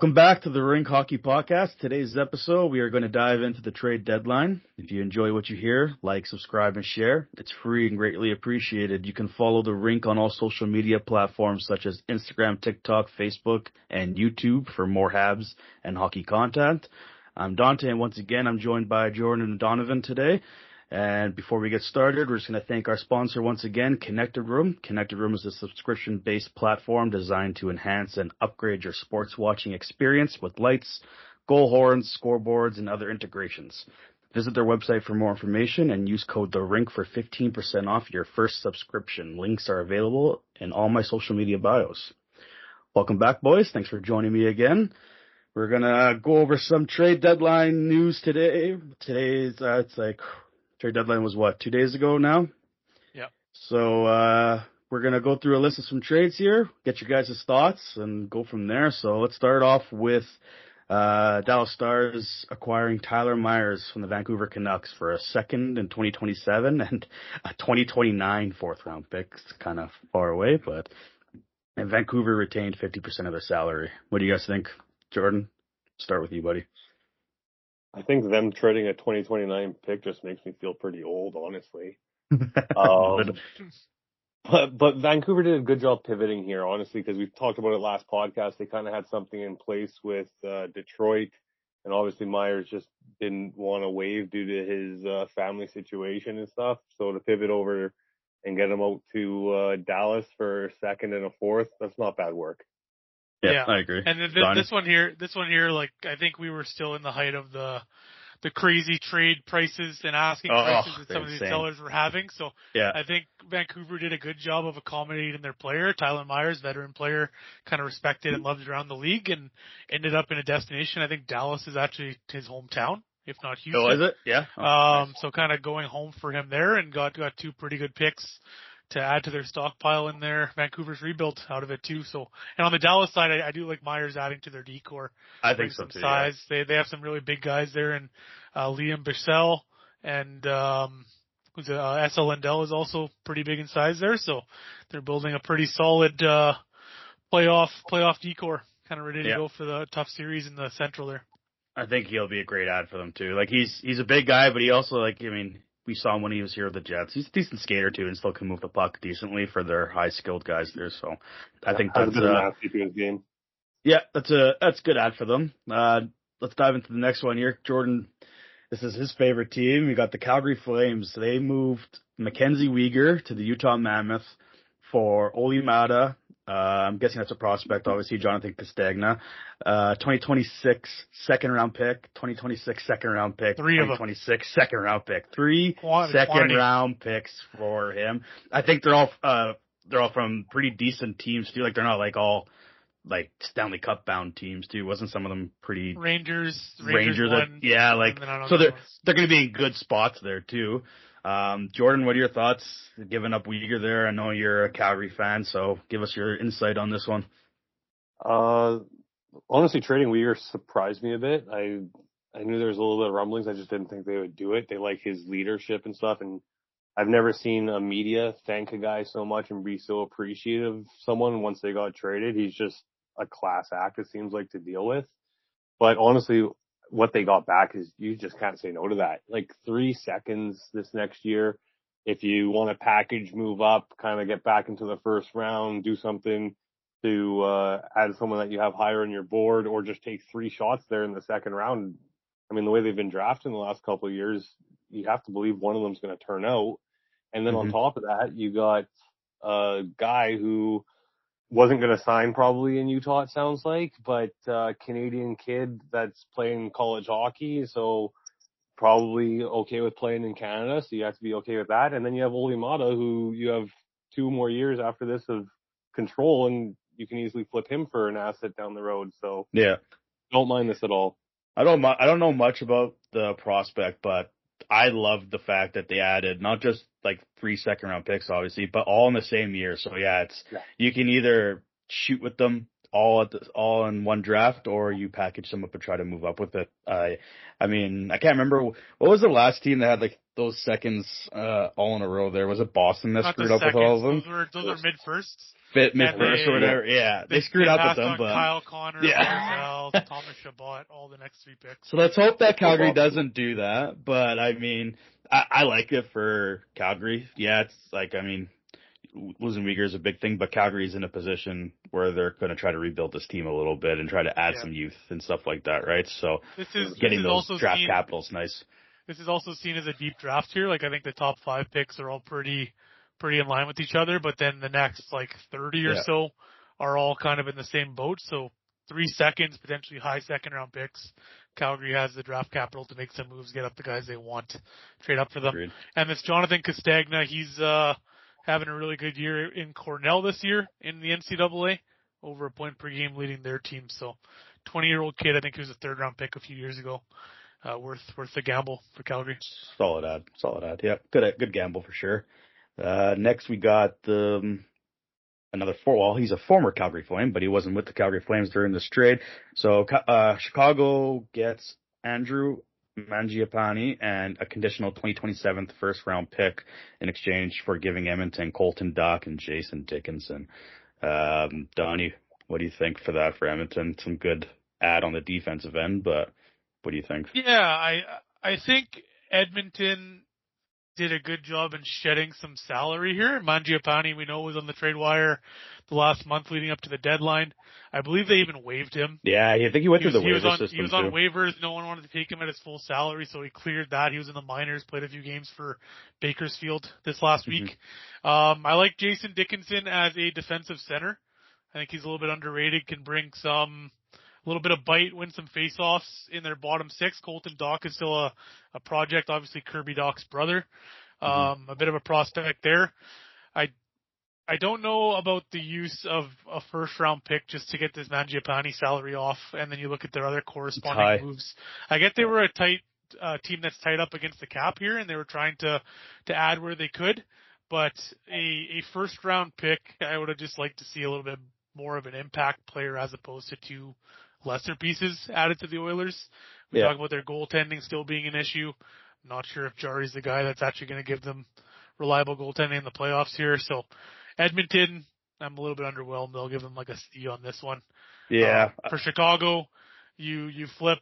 Welcome back to the Rink Hockey Podcast. Today's episode, we are going to dive into the trade deadline. If you enjoy what you hear, like, subscribe, and share. It's free and greatly appreciated. You can follow the Rink on all social media platforms such as Instagram, TikTok, Facebook, and YouTube for more Habs and hockey content. I'm Dante, and once again, I'm joined by Jordan and Donovan today. And before we get started, we're just going to thank our sponsor once again, Connected Room. Connected Room is a subscription-based platform designed to enhance and upgrade your sports watching experience with lights, goal horns, scoreboards, and other integrations. Visit their website for more information and use code THERINK for 15% off your first subscription. Links are available in all my social media bios. Welcome back, boys. Thanks for joining me again. We're going to go over some trade deadline news today. Trade deadline was 2 days ago now? Yeah. So we're going to go through a list of some trades here, get your guys' thoughts, and go from there. So let's start off with Dallas Stars acquiring Tyler Myers from the Vancouver Canucks for a second in 2027 and a 2029 fourth-round pick. It's kind of far away, and Vancouver retained 50% of their salary. What do you guys think? Jordan, start with you, buddy. I think them trading a 2029 pick just makes me feel pretty old, honestly. But Vancouver did a good job pivoting here, honestly, because we've talked about it last podcast. They kind of had something in place with Detroit, and obviously Myers just didn't want to waive due to his family situation and stuff. So to pivot over and get him out to Dallas for a second and a fourth, that's not bad work. Yeah, I agree. And this one here, like, I think we were still in the height of the crazy trade prices and asking prices that some of these sellers were having. So yeah. I think Vancouver did a good job of accommodating their player, Tyler Myers, veteran player, kind of respected and loved around the league, and ended up in a destination. I think Dallas is actually his hometown, if not Houston. Oh, is it? Yeah. Nice. So kind of going home for him there, and got two pretty good picks to add to their stockpile in there. Vancouver's rebuilt out of it too. So, and on the Dallas side, I do like Myers adding to their decor. I think so too. Size. Yeah. They have some really big guys there, and Liam Bichsel and S.L. Lindell is also pretty big in size there. So they're building a pretty solid playoff decor, kind of ready to go for the tough series in the Central there. I think he'll be a great add for them too. Like he's a big guy, but he also we saw him when he was here with the Jets. He's a decent skater too, and still can move the puck decently for their high skilled guys there. So I think that's a his game. Yeah, that's a good ad for them. Let's dive into the next one here. Jordan, this is his favorite team. We got the Calgary Flames. They moved Mackenzie Weegar to the Utah Mammoth for Oli Mata. I'm guessing that's a prospect, obviously, Jonathan Castagna. 2026 second-round pick, 2026 second-round pick, 2026 second-round pick. Three second-round picks for him. I think they're all from pretty decent teams, too. Like, they're not, like, all, like, Stanley Cup-bound teams, too. Wasn't some of them pretty... Rangers won, yeah, like, so they're going to be in good spots there, too. Jordan, what are your thoughts giving up Weegar there? I know you're a Calgary fan, so give us your insight on this one. Honestly, trading Weegar surprised me a bit. I knew there was a little bit of rumblings. I just didn't think they would do it. They like his leadership and stuff, and I've never seen a media thank a guy so much and be so appreciative of someone once they got traded. He's just a class act, it seems like, to deal with. But honestly, what they got back is you just can't say no to that. Like 3 seconds this next year. If you want to package, move up, kind of get back into the first round, do something to add someone that you have higher on your board, or just take 3 shots there in the second round. I mean, the way they've been drafted in the last couple of years, you have to believe one of them's going to turn out. And then on top of that, you got a guy who wasn't going to sign probably in Utah, it sounds like, but Canadian kid that's playing college hockey, so probably okay with playing in Canada, so you have to be okay with that. And then you have Oli Mata, who you have 2 more years after this of control, and you can easily flip him for an asset down the road. So yeah, don't mind this at all. I don't know much about the prospect, but I love the fact that they added not just like 3 second-round picks, obviously, but all in the same year. So yeah, you can either shoot with them all in one draft, or you package them up and try to move up with it. I mean, I can't remember what was the last team that had like those seconds all in a row. There was it Boston that screwed up with all of them. Those are mid firsts. fit mid-first or whatever. Yeah, they screwed up with them, but Kyle Connor, Barzal, Thomas Chabot, all the next 3 picks. So let's hope that Calgary doesn't do that. But I mean, I like it for Calgary. Yeah, it's like, I mean, losing Uyghur is a big thing, but Calgary's in a position where they're going to try to rebuild this team a little bit and try to add some youth and stuff like that, right? So getting those draft capital's nice. This is also seen as a deep draft here. Like, I think the top 5 picks are all pretty in line with each other, but then the next, like, 30 or so are all kind of in the same boat. So 3 seconds, potentially high second-round picks. Calgary has the draft capital to make some moves, get up the guys they want, trade up for them. Agreed. And this Jonathan Castagna, he's having a really good year in Cornell this year in the NCAA, over a point per game leading their team. So 20-year-old kid, I think he was a 3rd-round pick a few years ago. Worth the gamble for Calgary. Solid ad. Yeah, good gamble for sure. Next we got another he's a former Calgary Flame, but he wasn't with the Calgary Flames during this trade. So Chicago gets Andrew Mangiapane and a conditional 2027 first-round pick in exchange for giving Edmonton Colton Dach and Jason Dickinson. Donnie, what do you think for that for Edmonton? Some good ad on the defensive end, but what do you think? Yeah, I think Edmonton did a good job in shedding some salary here. Mangiapane, we know, was on the trade wire the last month leading up to the deadline. I believe they even waived him. Yeah, I think he went through the waiver system. He was on waivers. No one wanted to take him at his full salary, so he cleared that. He was in the minors, played a few games for Bakersfield this last week. I like Jason Dickinson as a defensive center. I think he's a little bit underrated, can bring a little bit of bite, win some faceoffs in their bottom 6. Colton Dach is still a project, obviously Kirby Dach's brother. A bit of a prospect there. I don't know about the use of a first-round pick just to get this Mangiapane salary off, and then you look at their other corresponding moves. I get they were a tight team that's tied up against the cap here, and they were trying to add where they could. But a first-round pick, I would have just liked to see a little bit more of an impact player as opposed to 2 lesser pieces added to the Oilers. We talk about their goaltending still being an issue. I'm not sure if Jari's the guy that's actually going to give them reliable goaltending in the playoffs here. So Edmonton, I'm a little bit underwhelmed. They'll give them like a C on this one. Yeah. For Chicago, you flip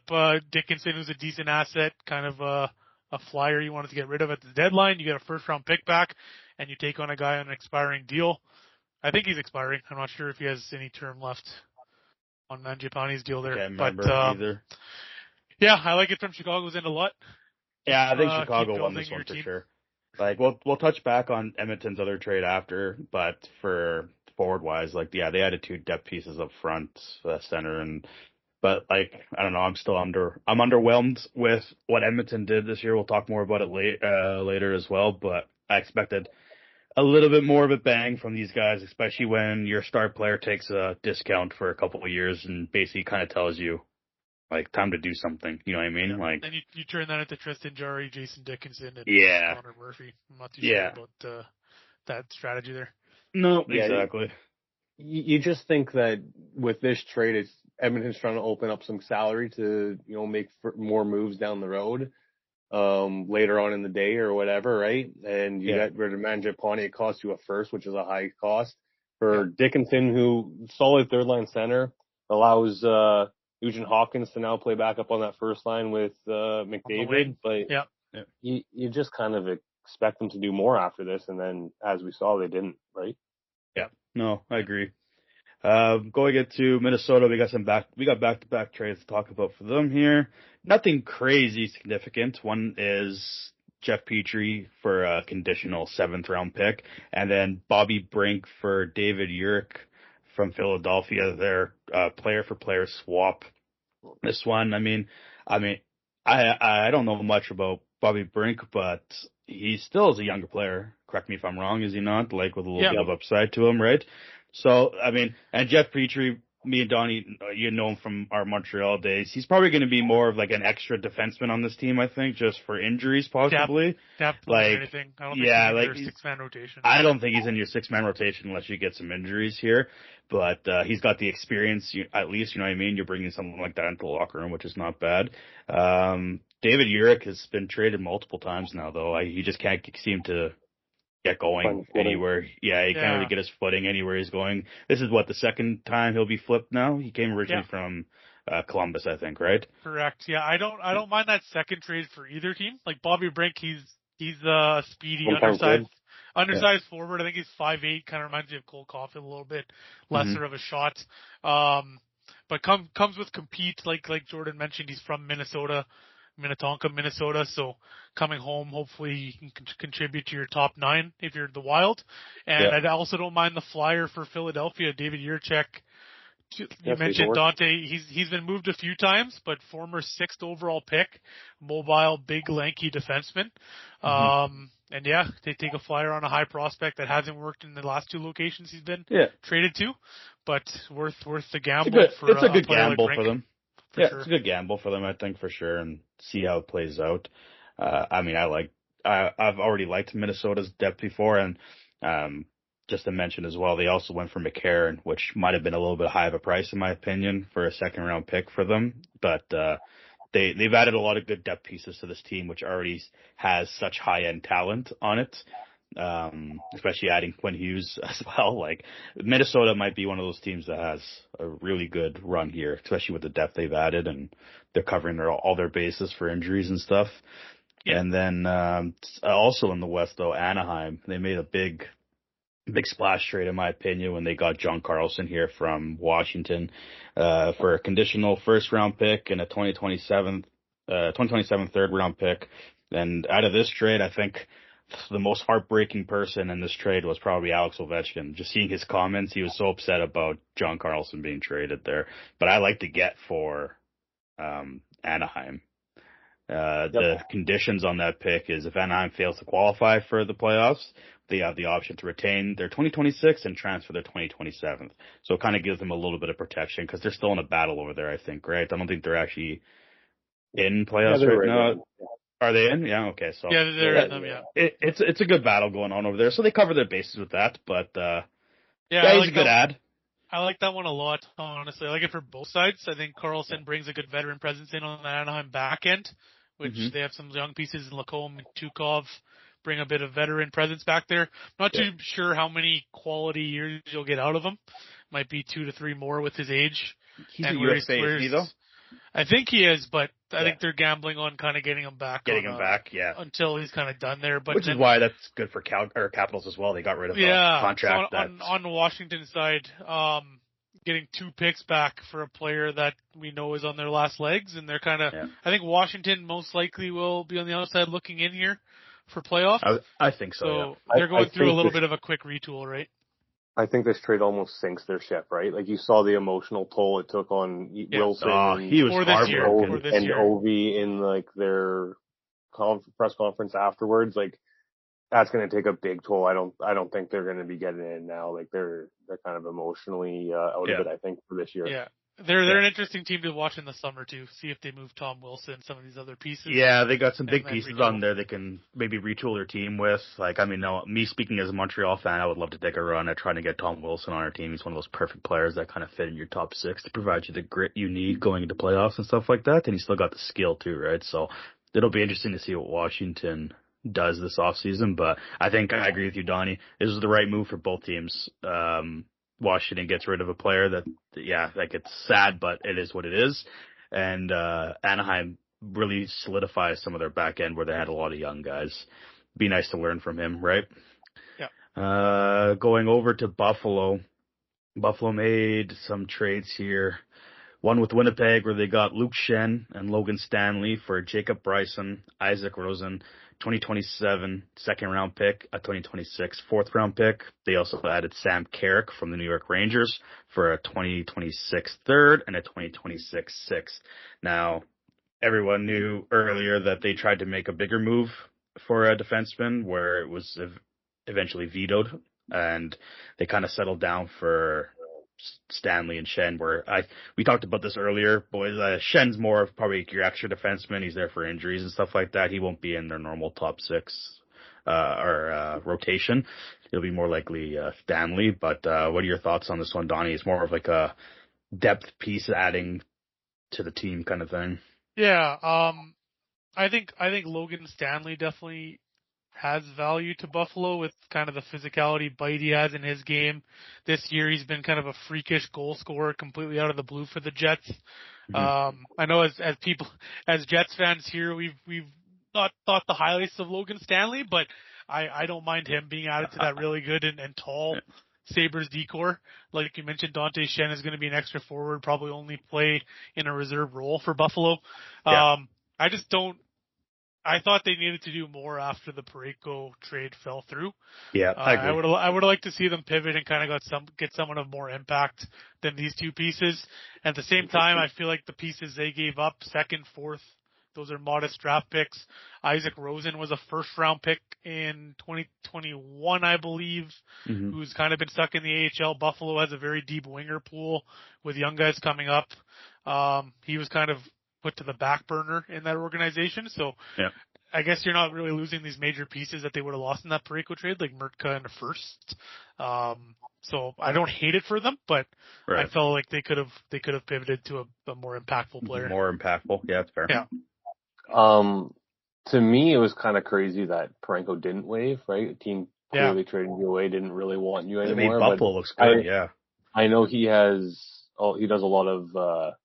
Dickinson, who's a decent asset, kind of a flyer you wanted to get rid of at the deadline. You get a first-round pick back, and you take on a guy on an expiring deal. I think he's expiring. I'm not sure if he has any term left on Mangiapane's deal there. Can't remember either. Yeah, I like it from Chicago's end a lot. Yeah, I think Chicago won this one for sure. Like, we'll touch back on Edmonton's other trade after, but for forward-wise, like, yeah, they added 2 depth pieces up front, center, but like, I don't know, I'm underwhelmed with what Edmonton did this year. We'll talk more about it later as well, but I expected a little bit more of a bang from these guys, especially when your star player takes a discount for a couple of years and basically kind of tells you, like, time to do something. You know what I mean? Like, and you turn that into Tristan Jarry, Jason Dickinson, and Connor Murphy. I'm not too sure about that strategy there. No, exactly. You just think that with this trade, Edmonton's trying to open up some salary to, make more moves down the road. Later on in the day or whatever, right? And you got rid of Mangiapane, it costs you a first, which is a high cost. For Dickinson, who solid 3rd-line center, allows Nugent Hopkins to now play back up on that first line with McDavid. But you just kind of expect them to do more after this, and then as we saw, they didn't, right? Yeah, no, I agree. Going into Minnesota, we got back-to-back trades to talk about for them here. Nothing crazy significant. One is Jeff Petrie for a conditional 7th-round pick, and then Bobby Brink for David Urich from Philadelphia. Their player-for-player swap. This one, I don't know much about Bobby Brink, but he still is a younger player. Correct me if I'm wrong, is he not? Like, with a little bit of upside to him, right? So, and Jeff Petrie, me and Donnie, you know him from our Montreal days. He's probably going to be more of like an extra defenseman on this team, I think, just for injuries possibly. Depth like anything. I don't think he's in your 6-man rotation. I don't think he's in your 6-man rotation unless you get some injuries here. But he's got the experience, at least, you know what I mean? You're bringing something like that into the locker room, which is not bad. David Urich has been traded multiple times now, though. He just can't seem to get going anywhere. Yeah, he can't really get his footing anywhere he's going. This is the second time he'll be flipped now? He came originally from Columbus, I think, right? Correct. Yeah, I don't mind that second trade for either team. Like Bobby Brink, he's speedy, undersized forward. I think he's 5'8", kind of reminds me of Cole Caulfield a little bit, lesser of a shot. But comes with compete, like Jordan mentioned, he's from Minnetonka, Minnesota, so coming home, hopefully you can contribute to your top 9 if you're the Wild. And I also don't mind the flyer for Philadelphia, David Jiricek. You mentioned Dante. He's been moved a few times, but former 6th overall pick, mobile, big, lanky defenseman. And they take a flyer on a high prospect that hasn't worked in the last 2 locations he's been traded to, but worth the gamble. It's a good gamble for them. It's a good gamble for them, I think, for sure, and see how it plays out. I mean, I've already liked Minnesota's depth before, and just to mention as well, they also went for McCarron, which might have been a little bit high of a price in my opinion for a 2nd-round pick for them. But they've added a lot of good depth pieces to this team, which already has such high-end talent on it. Especially adding Quinn Hughes as well. Like Minnesota might be one of those teams that has a really good run here, especially with the depth they've added, and they're covering all their bases for injuries and stuff. Yeah. And then also in the West, though, Anaheim, they made a big splash trade, in my opinion, when they got John Carlson here from Washington for a conditional 1st-round pick and a 2027 3rd-round pick. And out of this trade, I think the most heartbreaking person in this trade was probably Alex Ovechkin. Just seeing his comments, he was so upset about John Carlson being traded there. But I like to get for Anaheim. The conditions on that pick is if Anaheim fails to qualify for the playoffs, they have the option to retain their 2026 and transfer their 2027. So it kind of gives them a little bit of protection because they're still in a battle over there, I think, right? I don't think they're actually in playoffs right now. Are they in? Yeah, okay. So they're in them, It's a good battle going on over there. So they cover their bases with that, but he's a good ad. I like that one a lot, honestly. I like it for both sides. I think Carlson brings a good veteran presence in on the Anaheim back end, which they have some young pieces in Lacombe and Tukov, bring a bit of veteran presence back there. Not too sure how many quality years you'll get out of him. Might be 2 to 3 more with his age. He's a UFA, isn't he, though? I think he is, but I think they're gambling on kind of getting him back. Until he's kind of done there. But which is why that's good for Capitals as well. They got rid of a contract. So on the Washington side, getting 2 picks back for a player that we know is on their last legs, and they're kind of. Yeah. I think Washington most likely will be on the outside looking in here for playoffs. I think so. So they're going through a little bit of a quick retool, right? I think this trade almost sinks their ship, right? Like you saw the emotional toll it took on Wilson he was and Ovi in like their press conference afterwards. Like that's going to take a big toll. I don't think they're going to be getting in now. Like they're kind of emotionally out of it, I think, for this year. Yeah. They're an interesting team to watch in the summer too. See if they move Tom Wilson, some of these other pieces. Yeah, they got some big pieces on there they can maybe retool their team with. Like, I mean, me speaking as a Montreal fan, I would love to take a run at trying to get Tom Wilson on our team. He's one of those perfect players that kind of fit in your top 6 to provide you the grit you need going into playoffs and stuff like that. And he's still got the skill too, right? So it'll be interesting to see what Washington does this offseason. But I think I agree with you, Donnie. This is the right move for both teams. Washington gets rid of a player that it's sad, but it is what it is. And Anaheim really solidifies some of their back end where they had a lot of young guys. Be nice to learn from him, right? Yeah. Going over to Buffalo. Buffalo made some trades here. One with Winnipeg where they got Luke Shen and Logan Stanley for Jacob Bryson, Isaac Rosen, 2027 2nd-round pick, a 2026 4th-round pick. They also added Sam Carrick from the New York Rangers for a 2026 3rd and a 2026 6th. Now, everyone knew earlier that they tried to make a bigger move for a defenseman where it was eventually vetoed, and they kind of settled down for Stanley and Shen, where we talked about this earlier, boys. Shen's more of probably your extra defenseman. He's there for injuries and stuff like that. He won't be in their normal top 6 rotation. It'll be more likely Stanley. But what are your thoughts on this one, Donnie? It's more of like a depth piece adding to the team kind of thing. Yeah, I think Logan Stanley definitely has value to Buffalo with kind of the physicality bite he has in his game. This year he's been kind of a freakish goal scorer completely out of the blue for the Jets. Mm-hmm. I know as Jets fans here, we've not thought the highlights of Logan Stanley, but I don't mind him being added to that really good and tall Sabres decor. Like you mentioned, Dante Shen is going to be an extra forward, probably only play in a reserve role for Buffalo. Yeah. I thought they needed to do more after the Parayko trade fell through. Yeah, I agree. I would like to see them pivot and kind of get someone of more impact than these two pieces. At the same time, I feel like the pieces they gave up, second, fourth, those are modest draft picks. Isaac Rosen was a first-round pick in 2021, I believe, who's kind of been stuck in the AHL. Buffalo has a very deep winger pool with young guys coming up. He was kind of put to the back burner in that organization. So yeah. I guess you're not really losing these major pieces that they would have lost in that Parayko trade, like Murtka in the first. So I don't hate it for them, but right. I felt like they could have pivoted to a more impactful player. More impactful. Yeah, that's fair. Yeah. To me, it was kind of crazy that Parayko didn't waive, right? A team clearly trading you away, didn't really want you anymore. Buffalo looks good, yeah. I know he does a lot of,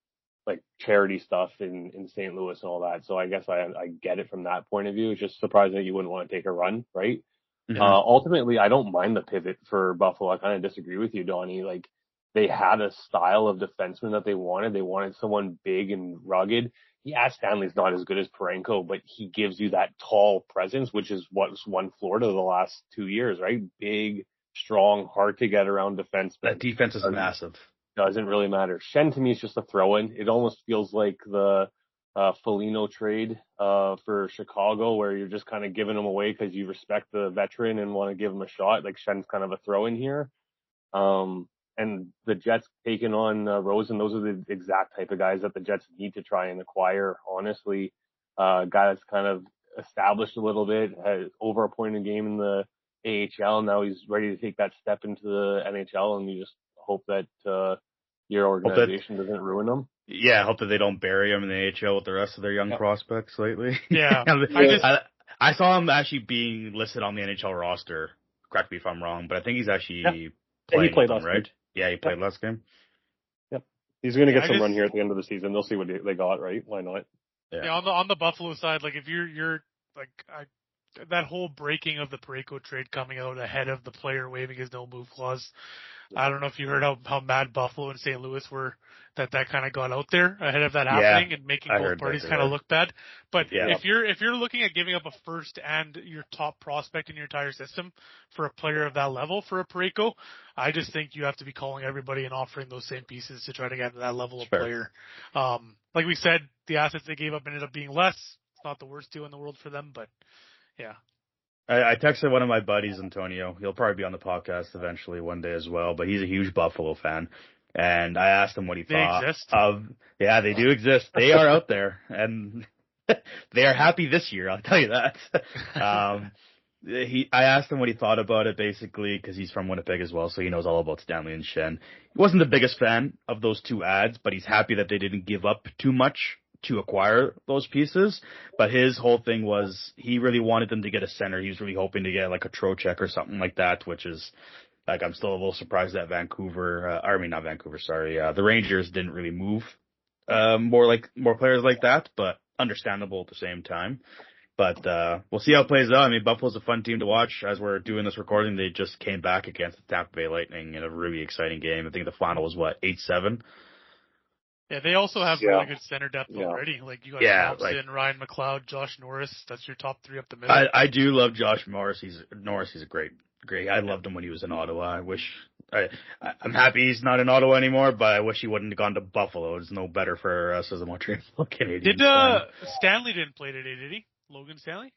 like charity stuff in St. Louis and all that. So I guess I get it from that point of view. It's just surprising that you wouldn't want to take a run, right? Mm-hmm. Ultimately, I don't mind the pivot for Buffalo. I kind of disagree with you, Donnie. Like, they had a style of defenseman that they wanted. They wanted someone big and rugged. Yeah, Stanley's not as good as Parayko, but he gives you that tall presence, which is what's won Florida the last 2 years, right? Big, strong, hard to get around defense. That defense is massive. Doesn't really matter. Shen to me is just a throw-in. It almost feels like the Foligno trade for Chicago, where you're just kind of giving him away because you respect the veteran and want to give him a shot. Like, Shen's kind of a throw-in here. And the Jets taking on Rosen, those are the exact type of guys that the Jets need to try and acquire, honestly. Guy that's kind of established a little bit, has over a point a game in the AHL. Now he's ready to take that step into the NHL, and you just hope that your organization doesn't ruin them. Yeah, I hope that they don't bury him in the AHL with the rest of their young prospects lately. Yeah. I saw him actually being listed on the NHL roster. Correct me if I'm wrong, but I think he's actually playing, he played last right? game. Yeah, he played last game. Yep. He's going to get some run here at the end of the season. They'll see what they got, right? Why not? Yeah, on the Buffalo side, like, if you're like, that whole breaking of the Parayko trade coming out ahead of the player waiving his no move clause. I don't know if you heard how mad Buffalo and St. Louis were that kind of got out there ahead of that happening and making both parties kind of look bad. But if you're looking at giving up a first and your top prospect in your entire system for a player of that level for a Parayko, I just think you have to be calling everybody and offering those same pieces to try to get to that level of player. Like we said, the assets they gave up ended up being less. It's not the worst deal in the world for them, but yeah. I texted one of my buddies, Antonio. He'll probably be on the podcast eventually one day as well, but he's a huge Buffalo fan. And I asked him what he thought of. Yeah, they do exist. They are out there, and they are happy this year. I'll tell you that. I asked him what he thought about it, basically, because he's from Winnipeg as well, so he knows all about Stanley and Shen. He wasn't the biggest fan of those two ads, but he's happy that they didn't give up too much to acquire those pieces. But his whole thing was he really wanted them to get a center. He was really hoping to get like a Trocheck or something like that, which is, like, I'm still a little surprised that the Rangers didn't really move more players like that, but understandable at the same time. But we'll see how it plays out. I mean, Buffalo's a fun team to watch. As we're doing this recording, they just came back against the Tampa Bay Lightning in a really exciting game. I think the final was 8-7. Yeah, they also have really good center depth already. Like, you got Thompson, Ryan McLeod, Josh Norris. That's your top three up the middle. I do love Josh Norris. He's a great. I loved him when he was in Ottawa. I'm happy he's not in Ottawa anymore, but I wish he wouldn't have gone to Buffalo. It's no better for us as a Montreal Canadiens. Stanley didn't play today, did he? Logan Stanley?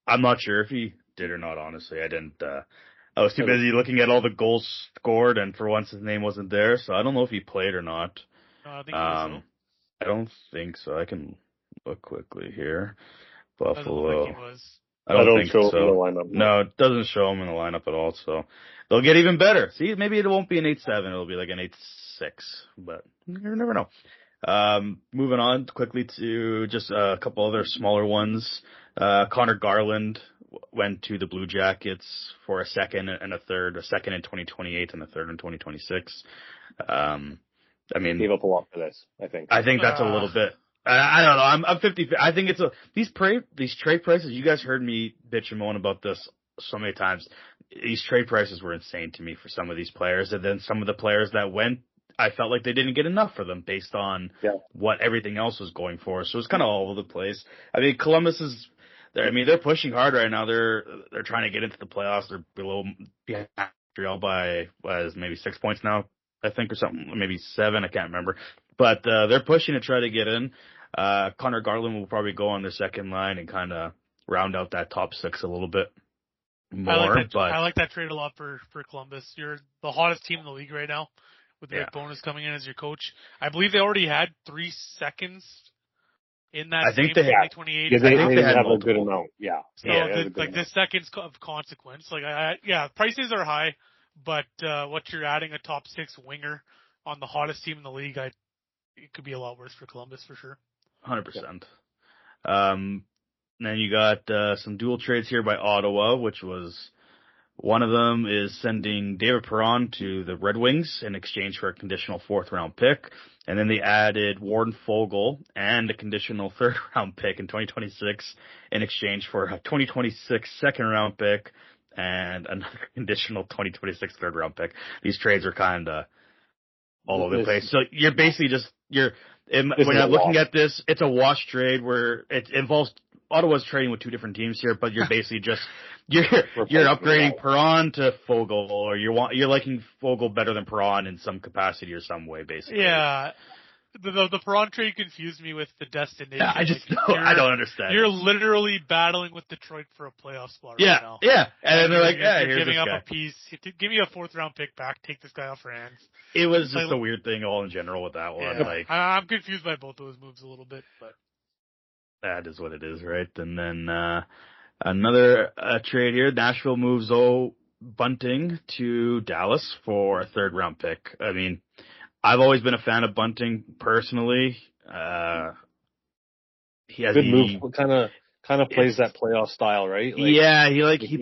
I'm not sure if he did or not, honestly. I didn't. I was too busy looking at all the goals scored, and for once his name wasn't there, so I don't know if he played or not. I think I don't think so. I can look quickly here. Buffalo. Think he was. I don't think show so. In the lineup. No, it doesn't show him in the lineup at all. So they'll get even better. See, maybe it won't be an 8-7. It'll be like an 8-6. But you never know. Moving on quickly to just a couple other smaller ones. Connor Garland went to the Blue Jackets for a second and a third, a second in 2028 and a third in 2026. I mean, gave up a lot for this, I think. I think that's a little bit. I don't know. I'm 50. I think it's these trade prices. You guys heard me bitch and moan about this so many times. These trade prices were insane to me for some of these players, and then some of the players that went, I felt like they didn't get enough for them based on what everything else was going for. So it's kind of all over the place. I mean, Columbus is. They're pushing hard right now. They're trying to get into the playoffs. They're behind Montreal by maybe 6 points now, I think, or something, maybe 7. I can't remember. But they're pushing to try to get in. Connor Garland will probably go on their second line and kind of round out that top 6 a little bit more. I like that trade a lot for Columbus. You're the hottest team in the league right now with Rick Bowness coming in as your coach. I believe they already had 3 seconds in that same 2028. Yeah, they have a good amount. Yeah. So the seconds of consequence. Prices are high, but what you're adding a top 6 winger on the hottest team in the league, it could be a lot worse for Columbus for sure. 100%. Then you got some dual trades here by Ottawa, which was one of them is sending David Perron to the Red Wings in exchange for a conditional 4th round pick. And then they added Warren Fogle and a conditional 3rd round pick in 2026 in exchange for a 2026 2nd round pick and another conditional 2026 3rd round pick. These trades are kind of all over the place. So you're basically when I'm looking at this, it's a wash trade where it involves Ottawa's trading with 2 different teams here, but you're basically you're upgrading Perron to Fogle, or you're liking Fogle better than Perron in some capacity or some way, basically. Yeah. The Perron trade confused me with the destination. Yeah, I don't understand. You're literally battling with Detroit for a playoff spot right now. Yeah. And they're like, you're giving up a piece. Give me a 4th round pick back. Take this guy off our hands. It was just a weird thing all in general with that one. Yeah. I'm confused by both those moves a little bit, but that is what it is, right? And then another trade here. Nashville moves Bunting to Dallas for a 3rd round pick. I mean, I've always been a fan of Bunting personally. He has good move. Kind of plays that playoff style, right? He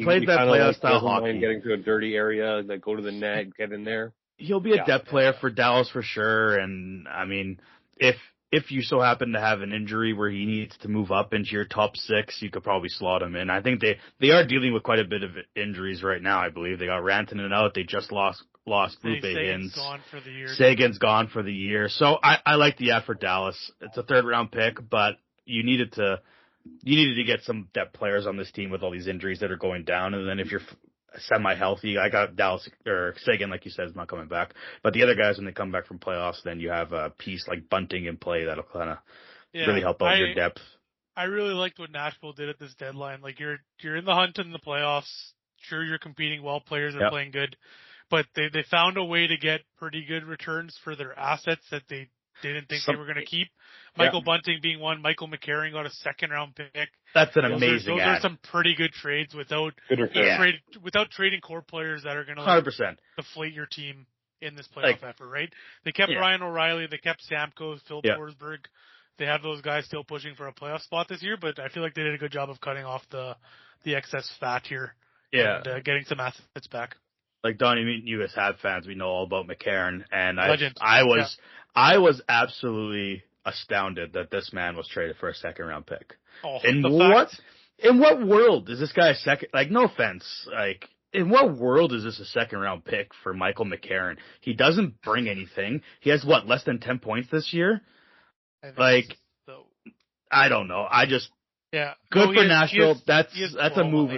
played that playoff style hockey. Getting to a dirty area, go to the net, get in there. He'll be a depth player for Dallas for sure. And I mean, if you so happen to have an injury where he needs to move up into your top 6, you could probably slot him in. I think they are dealing with quite a bit of injuries right now. I believe they got Rantanen out. They just lost Rupe Hintz. Sagan's gone for the year. So I like the effort, Dallas. It's a 3rd round pick, but you needed to get some depth players on this team with all these injuries that are going down. And then if you're semi-healthy, I got Dallas or Sagan, like you said, is not coming back. But the other guys, when they come back from playoffs, then you have a piece like Bunting in play that'll kind of really help out your depth. I really liked what Nashville did at this deadline. Like you're in the hunt in the playoffs. Sure, you're competing well. Players are playing good, but they found a way to get pretty good returns for their assets that they didn't think they were going to keep. Michael Bunting being one. Michael McCarron got a 2nd round pick. That's an amazing Those are some pretty good trades without trading core players that are going to 100% deflate your team in this playoff effort, right? They kept Ryan O'Reilly. They kept Stamkos, Phil Forsberg. They have those guys still pushing for a playoff spot this year, but I feel like they did a good job of cutting off the excess fat here and getting some assets back. Like Donnie, you as Habs fans, we know all about McCarron, and I was absolutely astounded that this man was traded for a 2nd round pick. In what world is this guy a second? Like, no offense, like, in what world is this a 2nd round pick for Michael McCarron? He doesn't bring anything. He has less than 10 points this year. I don't know. Good for Nashville. That's a move.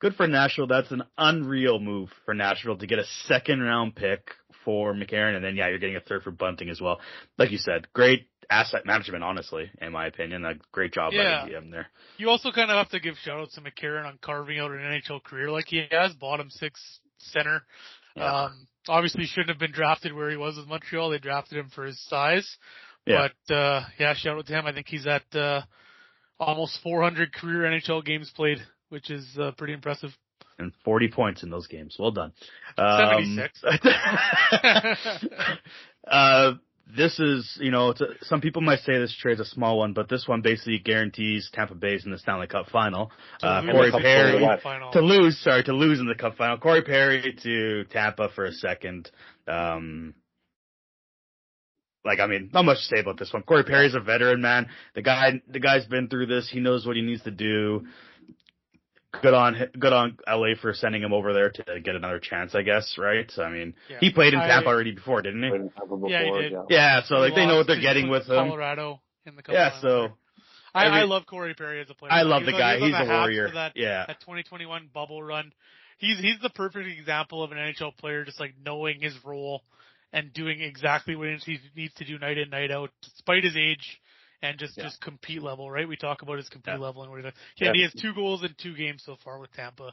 Good for Nashville. That's an unreal move for Nashville to get a 2nd round pick for McCarron, and then you're getting a 3rd for Bunting as well. Like you said, great asset management, honestly, in my opinion. A great job by the GM there. You also kind of have to give shout outs to McCarron on carving out an NHL career like he has, bottom 6 center. Yeah. Obviously shouldn't have been drafted where he was with Montreal. They drafted him for his size. Yeah. But shout out to him. I think he's at almost 400 career NHL games played, which is pretty impressive. And 40 points in those games. Well done. 76. this is, some people might say this trade's a small one, but this one basically guarantees Tampa Bay's in the Stanley Cup final. Corey Perry to lose in the Cup final. Corey Perry to Tampa for a second. Not much to say about this one. Corey Perry's a veteran, man. The guy's been through this. He knows what he needs to do. Good on LA for sending him over there to get another chance, I guess, right? He played in Tampa already before, didn't he? Yeah, he did. Yeah, so they know what they're getting with him. Colorado in the Cup final. So I love Corey Perry as a player. I love the guy. He's a warrior. For that 2021 bubble run. He's the perfect example of an NHL player just knowing his role and doing exactly what he needs to do night in, night out, despite his age. And just compete level, right? We talk about his compete level and what he does. He has 2 goals in 2 games so far with Tampa.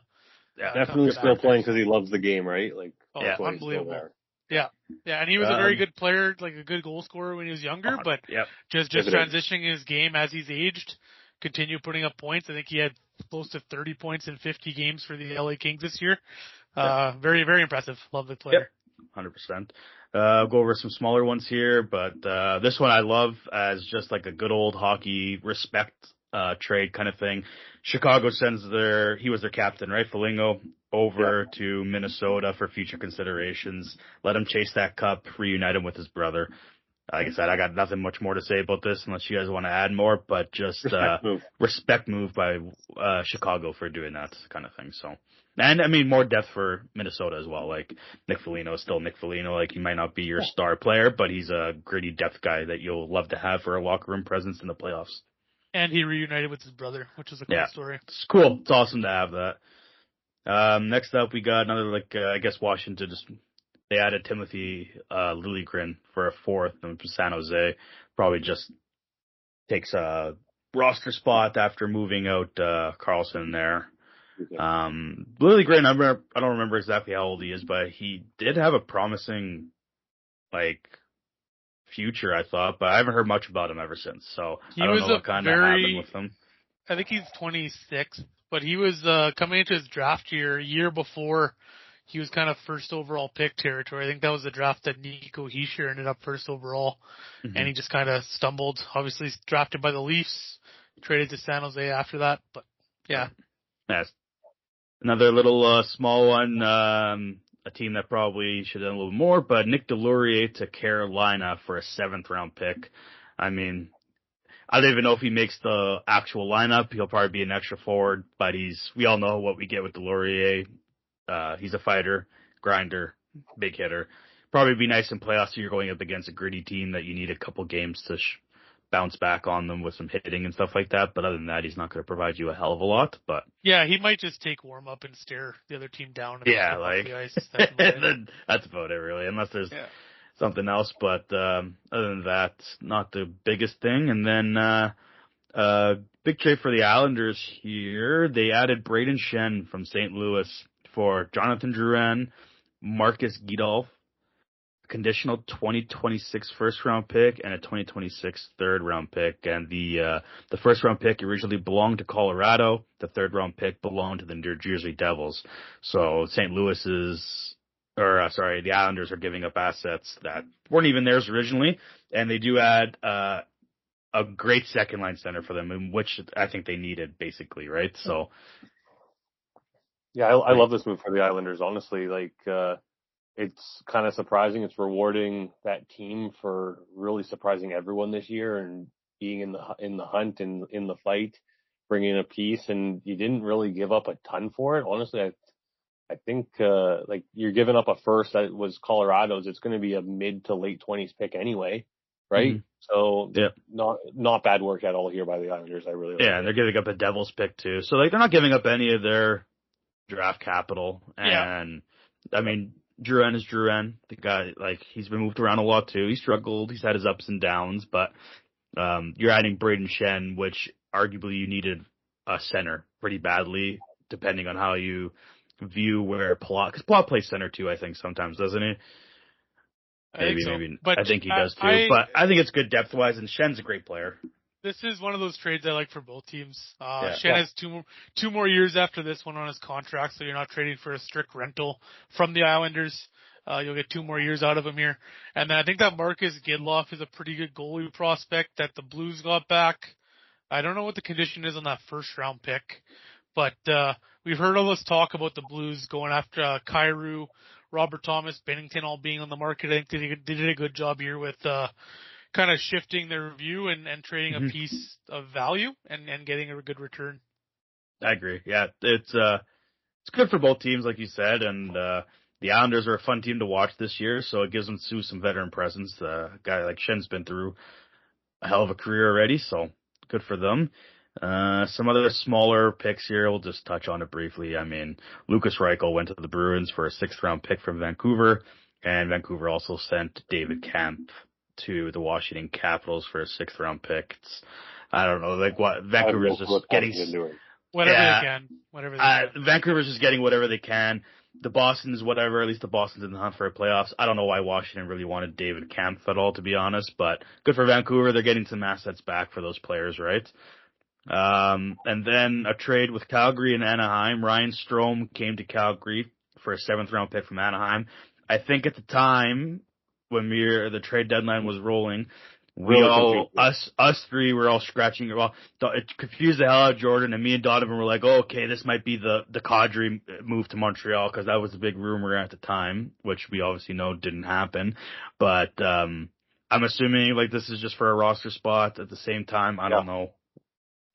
Yeah, definitely still playing because he loves the game, right? Unbelievable. Yeah, and he was a very good player, a good goal scorer when he was younger, but just transitioning his game as he's aged, continue putting up points. I think he had close to 30 points in 50 games for the LA Kings this year. Very, very impressive. Love the player. 100%. I'll go over some smaller ones here, but this one I love as just a good old hockey respect trade kind of thing. Chicago sends he was their captain, right? Foligno over to Minnesota for future considerations. Let him chase that cup, reunite him with his brother. Like I said, I got nothing much more to say about this unless you guys want to add more, but just respect move by Chicago for doing that kind of thing. So. And, more depth for Minnesota as well. Nick Foligno is still Nick Foligno. He might not be your star player, but he's a gritty depth guy that you'll love to have for a locker room presence in the playoffs. And he reunited with his brother, which is a cool story. It's cool. It's awesome to have that. Next up, we got another, I guess Washington they added Timothy Liljegren for a 4th from San Jose. Probably just takes a roster spot after moving out Carlson there. Liljegren, I don't remember exactly how old he is, but he did have a promising, future, I thought, but I haven't heard much about him ever since, so I don't know what kind of happened with him. I think he's 26, but he was coming into his draft year, a year before he was kind of first overall pick territory. I think that was the draft that Nico Hischier ended up first overall, and he just kind of stumbled. Obviously, drafted by the Leafs, traded to San Jose after that, but yeah. Yes. Another little small one, a team that probably should have done a little more, but Nick Delorier to Carolina for a 7th round pick. I don't even know if he makes the actual lineup. He'll probably be an extra forward, but we all know what we get with Delorier. He's a fighter, grinder, big hitter. Probably be nice in playoffs so you're going up against a gritty team that you need a couple games to bounce back on them with some hitting and stuff like that. But other than that, he's not going to provide you a hell of a lot. But yeah, he might just take warm up and stare the other team down. And the ice. That's about it, really, unless there's something else. But other than that, not the biggest thing. And then big trade for the Islanders here. They added Braden Shen from St. Louis for Jonathan Drouin, Marcus Giedolf, conditional 2026 first round pick and a 2026 third round pick. And the first round pick originally belonged to Colorado. The third round pick belonged to the New Jersey Devils. So the Islanders are giving up assets that weren't even theirs originally. And they do add a great second line center for them, which I think they needed basically, right? So yeah, I love this move for the Islanders, honestly. It's kind of surprising. It's rewarding that team for really surprising everyone this year and being in the hunt and in the fight, bringing in a piece. And you didn't really give up a ton for it. Honestly, I think you're giving up a first that was Colorado's. It's going to be a mid to late 20s pick anyway, right? Mm-hmm. So not bad work at all here by the Islanders. I really like it. They're giving up a Devils pick too. So they're not giving up any of their draft capital. And Drouin is Drouin. The guy, he's been moved around a lot too. He struggled. He's had his ups and downs, but you're adding Braden Shen, which arguably you needed a center pretty badly, depending on how you view where Palat, because Palat plays center too, I think sometimes, doesn't he? Maybe. But I think he does too. But I think it's good depth wise, and Shen's a great player. This is one of those trades I like for both teams. Shen has two more years after this one on his contract, so you're not trading for a strict rental from the Islanders. You'll get 2 more years out of him here. And then I think that Marcus Gidloff is a pretty good goalie prospect that the Blues got back. I don't know what the condition is on that first round pick, but we've heard all this talk about the Blues going after Kyrou, Robert Thomas, Bennington all being on the market. I think they did a good job here with kind of shifting their view and trading a piece of value and getting a good return. I agree. Yeah, it's good for both teams, like you said, and the Islanders are a fun team to watch this year, so it gives them some veteran presence. A guy like Shen's been through a hell of a career already, so good for them. Some other smaller picks here, we'll just touch on it briefly. I mean, Lucas Reichel went to the Bruins for a 6th-round pick from Vancouver, and Vancouver also sent David Kampf to the Washington Capitals for a 6th-round pick. I don't know, like what Vancouver's just getting whatever they can. Whatever they can. Vancouver's just getting whatever they can. The Boston's whatever, at least the Boston's in the hunt for playoffs. I don't know why Washington really wanted David Kampf at all, to be honest, but good for Vancouver. They're getting some assets back for those players, right? And then a trade with Calgary and Anaheim. Ryan Strome came to Calgary for a 7th-round pick from Anaheim. I think at the time when the trade deadline was rolling, us three were all scratching. Well, it confused the hell out of Jordan, and me and Donovan were like, "Oh, okay, this might be the Kadri move to Montreal," because that was the big rumor at the time, which we obviously know didn't happen. But I'm assuming like this is just for a roster spot. At the same time, I don't know.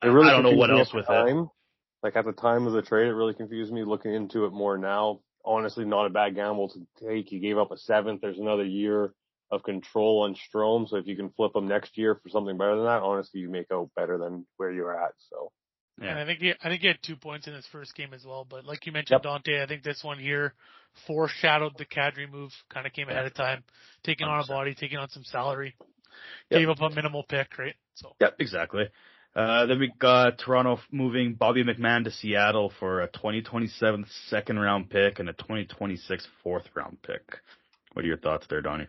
I don't know what else with it. Like at the time of the trade, it really confused me. Looking into it more now, honestly, not a bad gamble to take. You gave up a 7th. There's another year of control on Strome, so if you can flip him next year for something better than that, honestly, you make out better than where you're at. So, yeah. And I think he had 2 points in his first game as well. But like you mentioned, Dante, I think this one here foreshadowed the Kadri move. Kind of came ahead of time, taking 100%. On a body, taking on some salary, gave up a minimal pick, right? So. Yep, exactly. Then we got Toronto moving Bobby McMahon to Seattle for a 2027 2nd-round pick and a 2026 4th-round pick. What are your thoughts there, Donnie?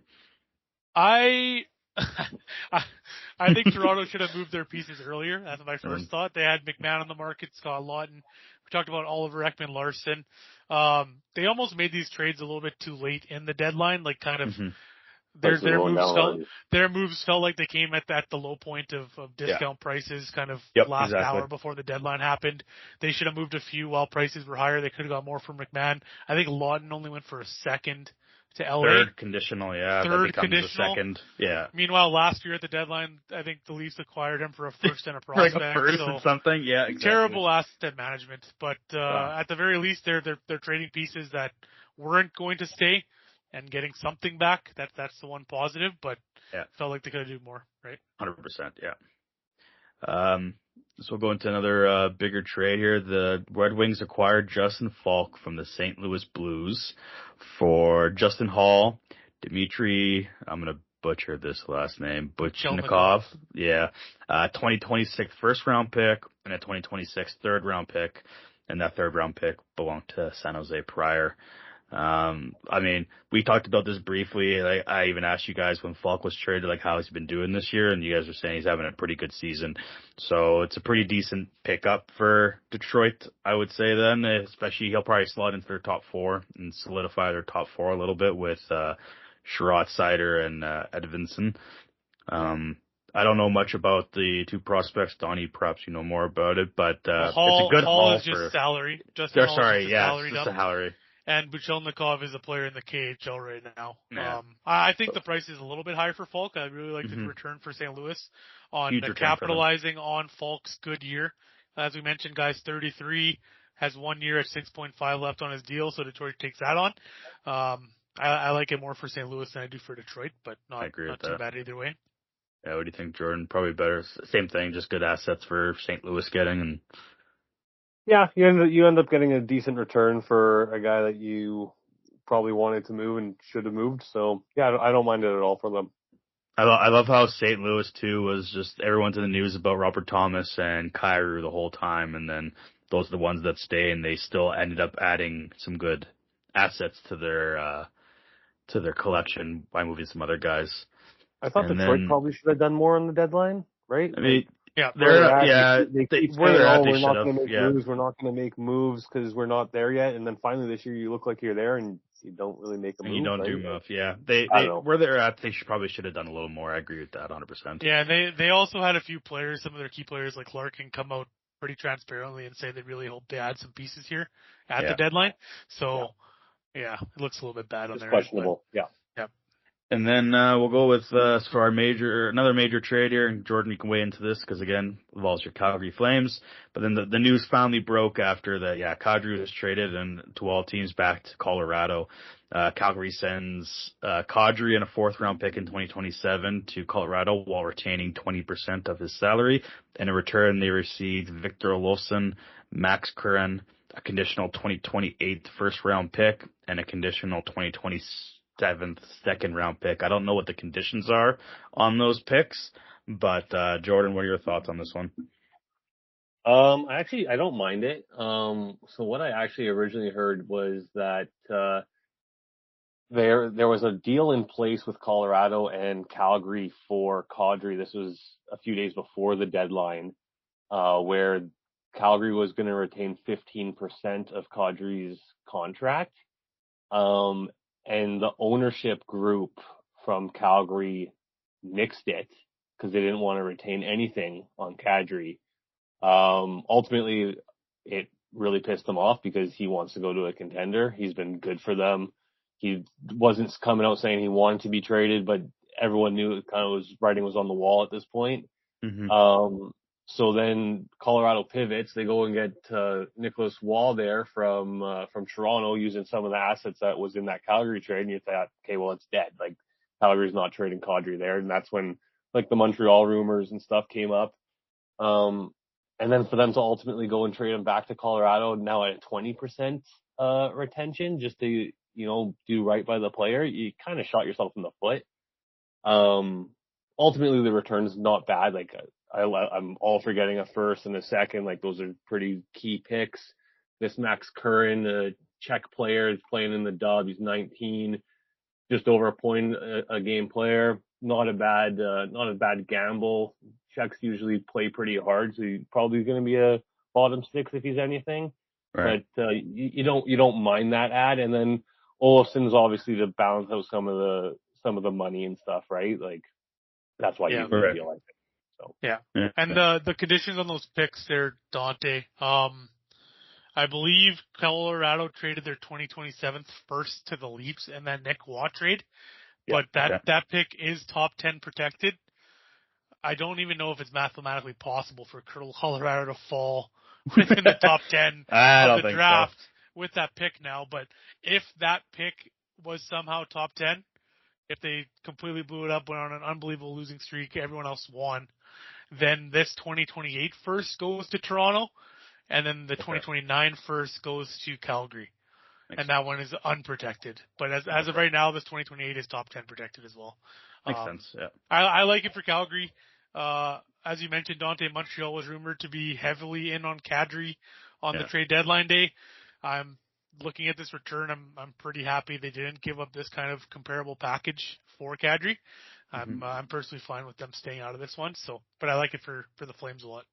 I think Toronto should have moved their pieces earlier. That's my first thought. They had McMahon on the market, Scott Lawton. We talked about Oliver Ekman-Larsson. They almost made these trades a little bit too late in the deadline, like kind of their moves felt like they came at the low point of discount prices, kind of last hour before the deadline happened. They should have moved a few while prices were higher. They could have got more from McMahon. I think Lawton only went for a 2nd to LA. 3rd conditional, yeah. 3rd conditional. 2nd, yeah. Meanwhile, last year at the deadline, I think the Leafs acquired him for a 1st and a prospect. Like a 1st and something, yeah, exactly. Terrible asset management, but at the very least, they're trading pieces that weren't going to stay and getting something back. That's the one positive, but felt like they could have done more, right? 100%, yeah. So we'll go into another bigger trade here. The Red Wings acquired Justin Falk from the St. Louis Blues for Justin Hall, Dmitry, I'm going to butcher this last name, Buchnikov. Yeah. 2026 1st-round pick and a 2026 3rd-round pick. And that 3rd-round pick belonged to San Jose prior. I mean, we talked about this briefly. Like, I even asked you guys when Falk was traded, like, how he's been doing this year, and you guys were saying he's having a pretty good season. So it's a pretty decent pickup for Detroit, I would say then, especially he'll probably slot into their top 4 and solidify their top 4 a little bit with, Sherrod Sider and, Edvinson. I don't know much about the 2 prospects. Donnie, perhaps you know more about it, but, it's a good haul is just salary. Just salary. And Buchelnikov is a player in the KHL right now. Yeah. I think the price is a little bit higher for Falk. I really like the return for St. Louis on capitalizing on Falk's good year. As we mentioned, guys, 33, has 1 year at 6.5 left on his deal, so Detroit takes that on. I like it more for St. Louis than I do for Detroit, but not too bad either way. Yeah, what do you think, Jordan? Probably better. Same thing, just good assets for St. Louis getting and. Yeah, you end up getting a decent return for a guy that you probably wanted to move and should have moved. So, yeah, I don't mind it at all for them. I love how St. Louis, too, was just everyone's in the news about Robert Thomas and Kyrou the whole time, and then those are the ones that stay, and they still ended up adding some good assets to their collection by moving some other guys. I thought Detroit probably should have done more on the deadline, right? I mean, Yeah, they keep saying, we're not going to make moves. We're not going to make moves because we're not there yet. And then finally this year, you look like you're there, and you don't really make a move. You don't right? do move. Yeah, they where they're at, they probably should have done a little more. I agree with that 100%. Yeah, they also had a few players, some of their key players like Larkin, come out pretty transparently and say they really hope they add some pieces here at the deadline. So it looks a little bit bad on their end. Questionable. Yeah. And then we'll go with for another major trade here, and Jordan, you can weigh into this because again, it involves your Calgary Flames. But then the news finally broke after that. Kadri was traded and to all teams back to Colorado. Calgary sends Kadri and a 4th round pick in 2027 to Colorado while retaining 20% of his salary. And in return, they received Victor Olofsson, Max Curran, a conditional 2028 first round pick, and a conditional 2027 second round pick. I don't know what the conditions are on those picks, but Jordan, what are your thoughts on this one? I don't mind it. So what I actually originally heard was that there was a deal in place with Colorado and Calgary for Kadri. This was a few days before the deadline, where Calgary was going to retain 15% of Kadri's contract. And the ownership group from Calgary nixed it because they didn't want to retain anything on Kadri. Ultimately, it really pissed them off because he wants to go to a contender. He's been good for them. He wasn't coming out saying he wanted to be traded, but everyone knew it kind of writing was on the wall at this point. Mm-hmm. So then Colorado pivots. They go and get Nicholas Wall there from Toronto using some of the assets that was in that Calgary trade. And you thought, okay, well, it's dead. Like, Calgary's not trading Kadri there. And that's when, like, the Montreal rumors and stuff came up. And then for them to ultimately go and trade him back to Colorado now at 20% retention just to, do right by the player, you kind of shot yourself in the foot. Ultimately, the return's not bad. Like, I'm all for getting a first and a second. Like, those are pretty key picks. This Max Curran, a Czech player, is playing in the dub. He's 19, just over a point a game player. Not a bad gamble. Czechs usually play pretty hard, so he's probably going to be a bottom 6 if he's anything. Right. But you don't mind that ad, and then Olofsson's obviously to balance out some of the money and stuff, right? Like, that's why you feel like it. So and the conditions on those picks, they're daunting. I believe Colorado traded their 2027 first to the Leafs and then Nick Watt trade, but that pick is top 10 protected. I don't even know if it's mathematically possible for Colorado to fall within the top 10 of the draft with that pick now. But if that pick was somehow top 10, if they completely blew it up, went on an unbelievable losing streak, everyone else won, then this 2028 first goes to Toronto, and then the 2029 first goes to Calgary. And that one is unprotected. But as of right now, this 2028 is top 10 protected as well. Makes sense, yeah. I like it for Calgary. As you mentioned, Dante, Montreal was rumored to be heavily in on Kadri on the trade deadline day. I'm looking at this return. I'm pretty happy they didn't give up this kind of comparable package for Kadri. I'm personally fine with them staying out of this one. But I like it for the Flames a lot.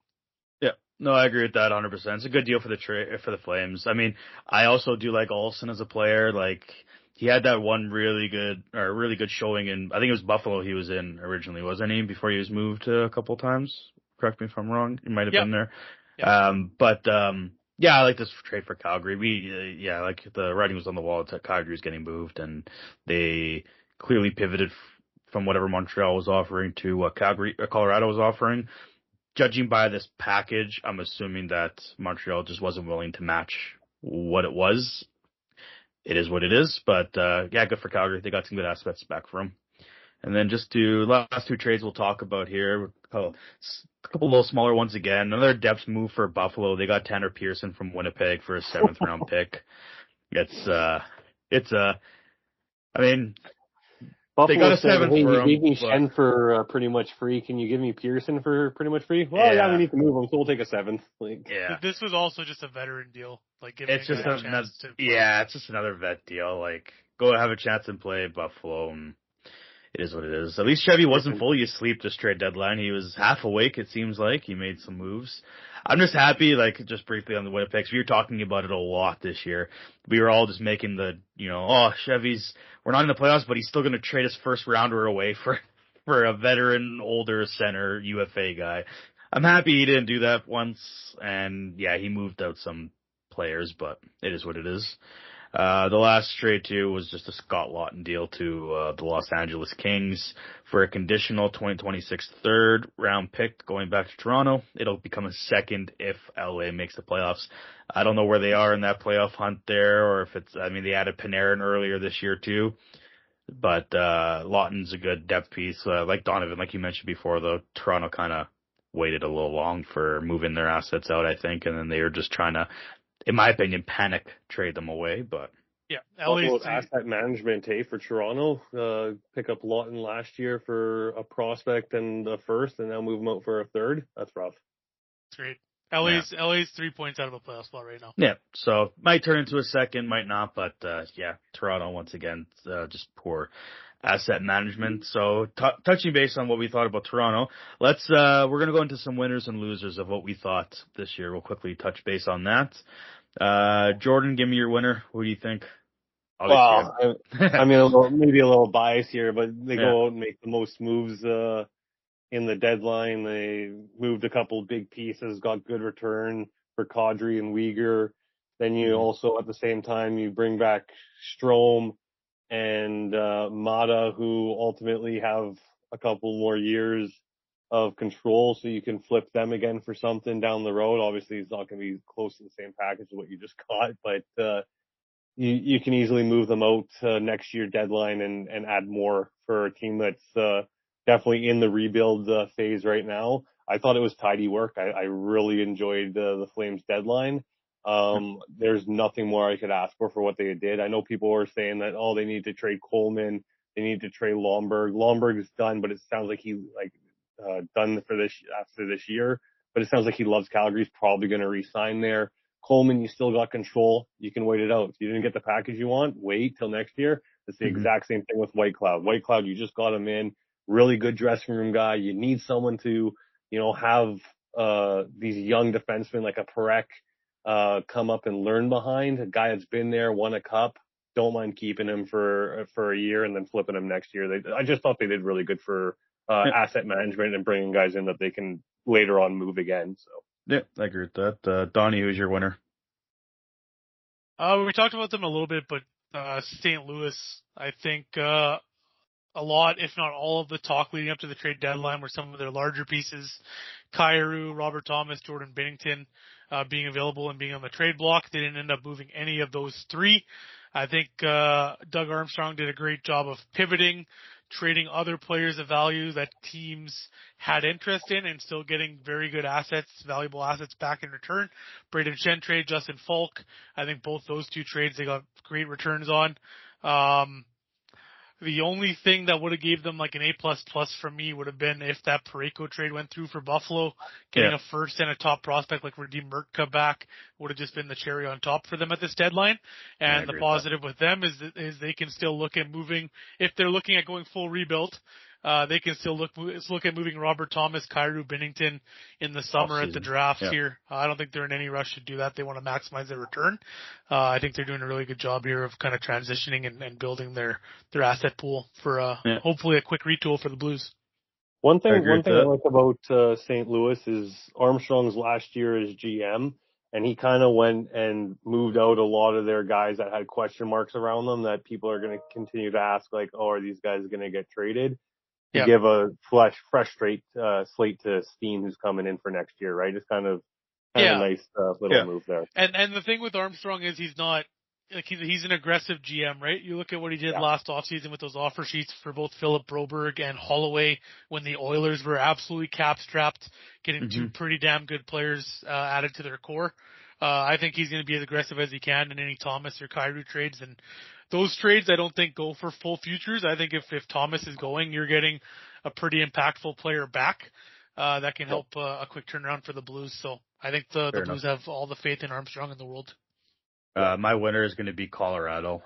Yeah, no, I agree with that 100%. It's a good deal for the Flames. I mean, I also do like Olofsson as a player. Like, he had that one really good showing in, I think it was Buffalo he was in originally, wasn't he? Before he was moved a couple times. Correct me if I'm wrong. He might have been there. Yeah. I like this trade for Calgary. Like the writing was on the wall that Calgary was getting moved, and they clearly pivoted from whatever Montreal was offering to what Colorado was offering. Judging by this package, I'm assuming that Montreal just wasn't willing to match what it was. It is what it is, but good for Calgary. They got some good aspects back for him. And then just to last 2 trades we'll talk about here. A couple little smaller ones again. Another depth move for Buffalo. They got Tanner Pearson from Winnipeg for a 7th round pick. Buffalo they got a 7th hey, for him. You gave me Shen for pretty much free. Can you give me Pearson for pretty much free? Well, we need to move him, so we'll take a 7th. This was also just a veteran deal. Like, it's just it's just another vet deal. Like, go have a chance and play Buffalo. And It is what it is. At least Chevy wasn't fully asleep this trade deadline. He was half awake, it seems like. He made some moves. I'm just happy, like, just briefly on the Winnipeg. We were talking about it a lot this year. We were all just making the, Chevy's, we're not in the playoffs, but he's still going to trade his first rounder away for a veteran, older center UFA guy. I'm happy he didn't do that once, and yeah, he moved out some players, but it is what it is. The last trade too was just a Scott Lawton deal to the Los Angeles Kings for a conditional 2026 third round pick going back to Toronto. It'll become a second if LA makes the playoffs. I don't know where they are in that playoff hunt there, or if they added Panarin earlier this year too. But Lawton's a good depth piece. Like Donovan, like you mentioned before, though, Toronto kind of waited a little long for moving their assets out, I think, and then they were just trying to, in my opinion, panic trade them away. But yeah, asset management, for Toronto, pick up Lawton last year for a prospect and a first, and now move him out for a third. That's rough. That's great. LA's 3 points out of a playoff spot right now. Yeah, so might turn into a second, might not, but Toronto once again, just poor asset management. So touching base on what we thought about Toronto, we're gonna go into some winners and losers of what we thought this year. We'll quickly touch base on that. Jordan, give me your winner. Who do you think? Well, maybe a little bias here, but they go out and make the most moves in the deadline. They moved a couple of big pieces, got good return for Kadri and Uyghur. Then you also, at the same time, you bring back Strome and Mata, who ultimately have a couple more years of control, so you can flip them again for something down the road. Obviously, it's not going to be close to the same package as what you just got, but you can easily move them out next year deadline and add more for a team that's definitely in the rebuild phase right now. I thought it was tidy work. I really enjoyed the Flames deadline. There's nothing more I could ask for what they did. I know people were saying that, they need to trade Coleman. They need to trade Lomberg. Lomberg is done, but it sounds like he's done after this year. But it sounds like he loves Calgary. He's probably going to re-sign there. Coleman, you still got control. You can wait it out. If you didn't get the package you want, wait till next year. It's the exact same thing with Whitecloud. Whitecloud, you just got him in. Really good dressing room guy. You need someone to, have these young defensemen like a Parekh come up and learn behind. A guy that's been there, won a cup. Don't mind keeping him for a year and then flipping him next year. I just thought they did really good for asset management and bringing guys in that they can later on move again. So. Yeah, I agree with that. Donnie, who's your winner? We talked about them a little bit, but St. Louis, I think a lot, if not all of the talk leading up to the trade deadline were some of their larger pieces. Kyrou, Robert Thomas, Jordan Binnington being available and being on the trade block. They didn't end up moving any of those three. I think Doug Armstrong did a great job of pivoting, trading other players of value that teams had interest in and still getting very good assets, valuable assets back in return. Braden Shen trade, Justin Falk. I think both those two trades they got great returns on. The only thing that would have gave them like an A++ for me would have been if that Parayko trade went through for Buffalo, getting a first and a top prospect like Radim Murtka back would have just been the cherry on top for them at this deadline. And the positive with them is they can still look at moving, if they're looking at going full rebuild, they can still look at moving Robert Thomas, Kyrou, Binnington in the summer at the draft here. I don't think they're in any rush to do that. They want to maximize their return. I think they're doing a really good job here of kind of transitioning and building their asset pool for hopefully a quick retool for the Blues. One thing I like about St. Louis is Armstrong's last year as GM, and he kind of went and moved out a lot of their guys that had question marks around them that people are going to continue to ask, like, are these guys going to get traded? To give a fresh slate to Steen, who's coming in for next year, right? It's kind of a nice little move there. And the thing with Armstrong is he's not like he's an aggressive GM, right? You look at what he did last offseason with those offer sheets for both Philip Broberg and Holloway when the Oilers were absolutely cap strapped, getting two pretty damn good players added to their core. I think he's going to be as aggressive as he can in any Thomas or Kyrou trades. And those trades, I don't think go for full futures. I think if Thomas is going, you're getting a pretty impactful player back that can help a quick turnaround for the Blues. So I think the Blues have all the faith in Armstrong in the world. My winner is going to be Colorado.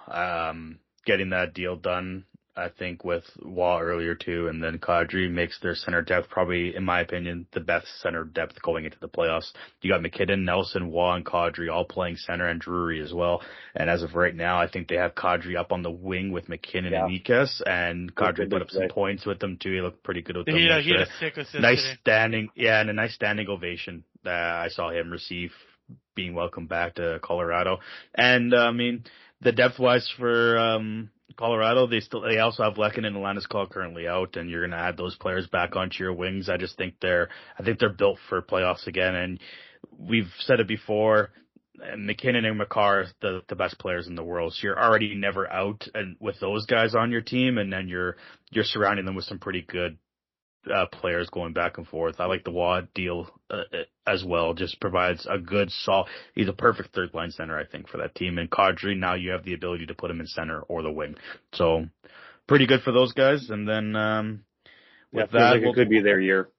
Getting that deal done. I think, with Waugh earlier too, and then Kadri makes their center depth probably, in my opinion, the best center depth going into the playoffs. You got McKinnon, Nelson, Waugh, and Kadri all playing center, and Drury as well. And as of right now, I think they have Kadri up on the wing with McKinnon and Nikes, and Kadri put up some points with them too. He looked pretty good with them. He had a sick assist nice today. standing, and a nice standing ovation that I saw him receive, being welcomed back to Colorado. And I mean, the depth wise for Colorado, they also have Lehkonen and Landeskog currently out, and you're going to add those players back onto your wings. I think they're built for playoffs again, and we've said it before. McKinnon and Makar are the best players in the world, so you're already never out and with those guys on your team, and then you're surrounding them with some pretty good players going back and forth. I like the Waugh deal as well. Just provides a good he's a perfect third line center, I think, for that team. And Kadri, now you have the ability to put him in center or the wing. So pretty good for those guys. And then with that, it could be their year.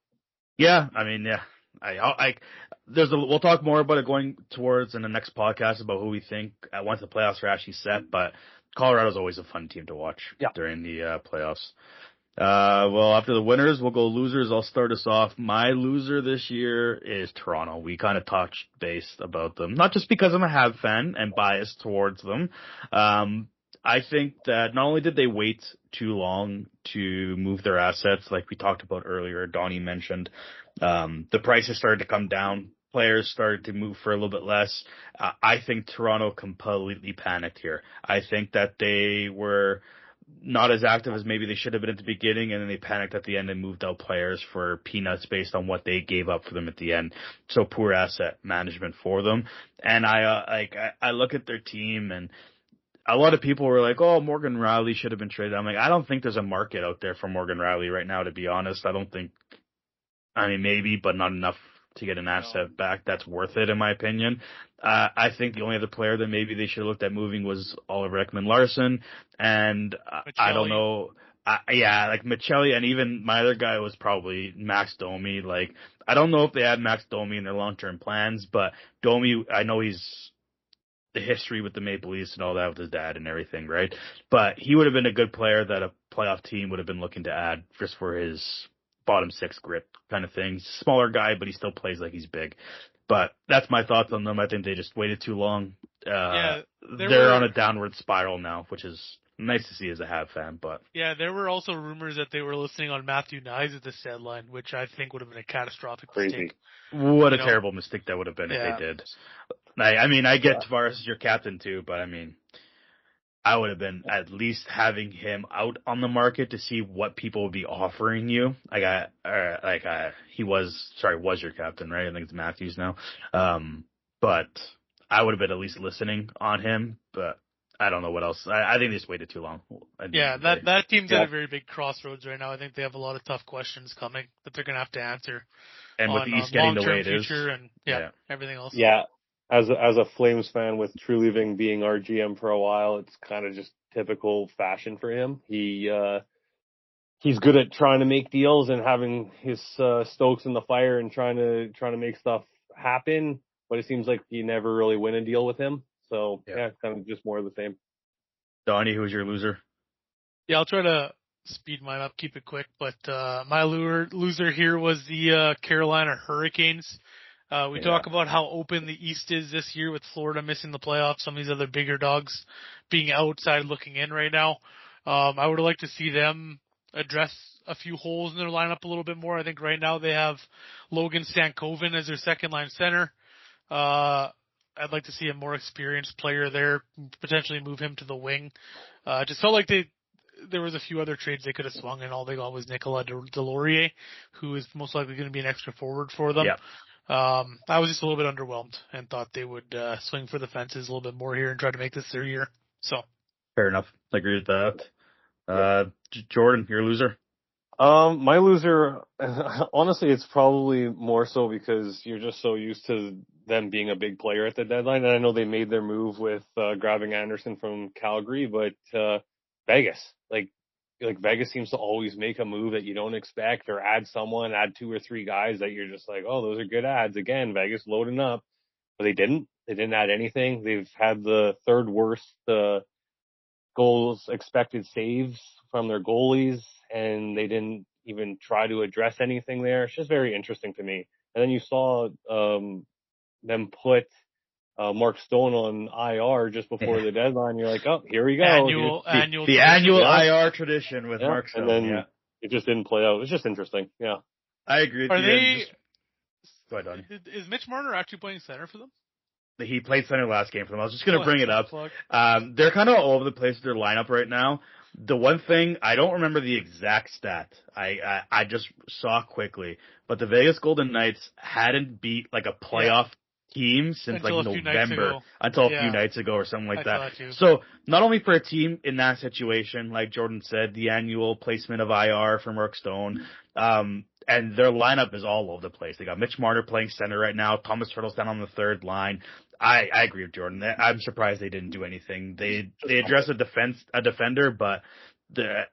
Yeah, I mean, yeah. We'll talk more about it going towards in the next podcast about who we think once the playoffs are actually set. But Colorado's always a fun team to watch during the playoffs. Well, after the winners, we'll go losers. I'll start us off. My loser this year is Toronto. We kind of touched base about them, not just because I'm a Habs fan and biased towards them. I think that not only did they wait too long to move their assets, like we talked about earlier, Donnie mentioned, the prices started to come down. Players started to move for a little bit less. I think Toronto completely panicked here. I think that they were not as active as maybe they should have been at the beginning, and then they panicked at the end and moved out players for peanuts based on what they gave up for them at the end. So poor asset management for them. And I look at their team, and a lot of people were like, "Oh, Morgan Rielly should have been traded." I'm like, I don't think there's a market out there for Morgan Rielly right now, to be honest. Maybe, but not enough to get an asset back that's worth it, in my opinion. I think the only other player that maybe they should have looked at moving was Oliver Ekman-Larsson, and I don't know. Like Michelli, and even my other guy was probably Max Domi. Like, I don't know if they had Max Domi in their long-term plans, but Domi, I know he's the history with the Maple Leafs and all that with his dad and everything, right? But he would have been a good player that a playoff team would have been looking to add just for his bottom six grip kind of thing. Smaller guy, but he still plays like he's big. But that's my thoughts on them. I think they just waited too long. They're on a downward spiral now, which is nice to see as a Habs fan. But yeah, there were also rumors that they were listening on Matthew Knies at this deadline, which I think would have been a catastrophic mistake. What a terrible mistake that would have been if they did. I get Tavares as your captain too, but I would have been at least having him out on the market to see what people would be offering you. He was your captain, right? I think it's Matthews now. But I would have been at least listening on him, but I don't know what else. I think they just waited too long. That team's at a very big crossroads right now. I think they have a lot of tough questions coming that they're going to have to answer. And with the East getting the way it is. And everything else. Yeah. As a Flames fan with Truleaving being our GM for a while, it's kind of just typical fashion for him. He's good at trying to make deals and having his stokes in the fire and trying to make stuff happen, but it seems like you never really win a deal with him. So kind of just more of the same. Donnie, who's your loser? Yeah, I'll try to speed mine up, keep it quick, but my loser here was the Carolina Hurricanes. We talk about how open the East is this year with Florida missing the playoffs, some of these other bigger dogs being outside looking in right now. I would like to see them address a few holes in their lineup a little bit more. I think right now they have Logan Stankoven as their second line center. I'd like to see a more experienced player there, potentially move him to the wing. Just felt like there was a few other trades they could have swung, and all they got was Nicolas Deslauriers, who is most likely going to be an extra forward for them. Yeah. I was just a little bit underwhelmed and thought they would swing for the fences a little bit more here and try to make this their year. So fair enough. I agree with that. Jordan, your loser? My loser, honestly, it's probably more so because you're just so used to them being a big player at the deadline. And I know they made their move with grabbing Anderson from Calgary, but Vegas, like Vegas seems to always make a move that you don't expect or add 2 or 3 guys that you're just like, oh, those are good ads. Again, Vegas loading up, but they didn't add anything. They've had the third worst goals expected saves from their goalies, and they didn't even try to address anything there. It's just very interesting to me. And then you saw them put Mark Stone on IR just before the deadline. You're like, oh, here we go. The annual IR tradition with Mark Stone. And then it just didn't play out. It's just interesting. Yeah. I agree with you. Go ahead, Donnie. Is Mitch Marner actually playing center for them? He played center last game for them. I was just going to bring it up. They're kind of all over the place with their lineup right now. The one thing, I don't remember the exact stat. I just saw quickly. But the Vegas Golden Knights hadn't beat like a playoff team since until November. Until a few nights ago or something like that. Too. So not only for a team in that situation, like Jordan said, the annual placement of IR for Mark Stone, and their lineup is all over the place. They got Mitch Marner playing center right now. Thomas Turtle's down on the third line. I agree with Jordan. I'm surprised they didn't do anything. They address a defender, but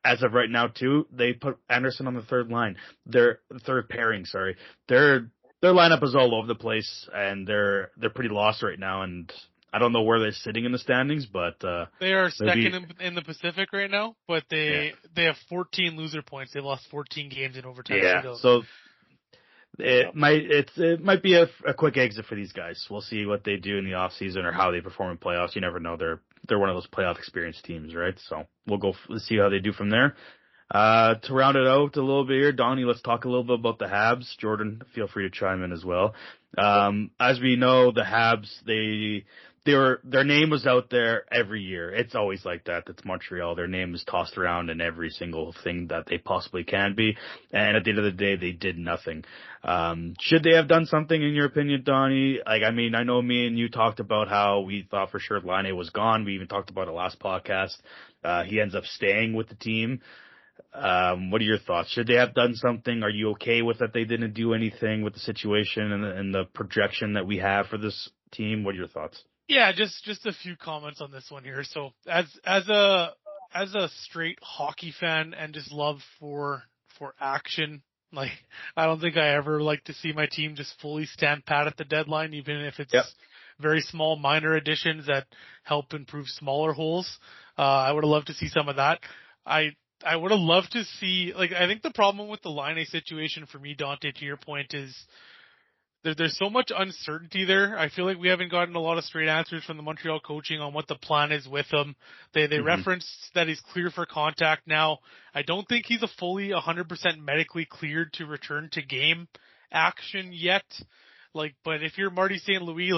as of right now too, they put Anderson on the third line. Their third pairing, sorry. Their lineup is all over the place, and they're pretty lost right now. And I don't know where they're sitting in the standings, but they are second in the Pacific right now. But they have 14 loser points. They lost 14 games in overtime. Yeah, so it might be a quick exit for these guys. We'll see what they do in the off season or how they perform in playoffs. You never know. They're one of those playoff experienced teams, right? So we'll see how they do from there. To round it out a little bit here, Donnie, let's talk a little bit about the Habs. Jordan, feel free to chime in as well. As we know, the Habs, their name was out there every year. It's always like that. It's Montreal. Their name is tossed around in every single thing that they possibly can be. And at the end of the day, they did nothing. Should they have done something in your opinion, Donnie? I know me and you talked about how we thought for sure Laine was gone. We even talked about it last podcast. He ends up staying with the team. What are your thoughts? Should they have done something? Are you okay with that they didn't do anything with the situation and the projection that we have for this team? What are your thoughts? Yeah, just a few comments on this one here. So as a straight hockey fan and just love for action, like I don't think I ever like to see my team just fully stand pat at the deadline, even if it's very small minor additions that help improve smaller holes. I would have loved to see some of that. I would have loved to see, I think the problem with the Laine situation for me, Dante, to your point, is there's so much uncertainty there. I feel like we haven't gotten a lot of straight answers from the Montreal coaching on what the plan is with him. They referenced that he's clear for contact now. I don't think he's a fully 100% medically cleared to return to game action yet. But if you're Marty St. Louis,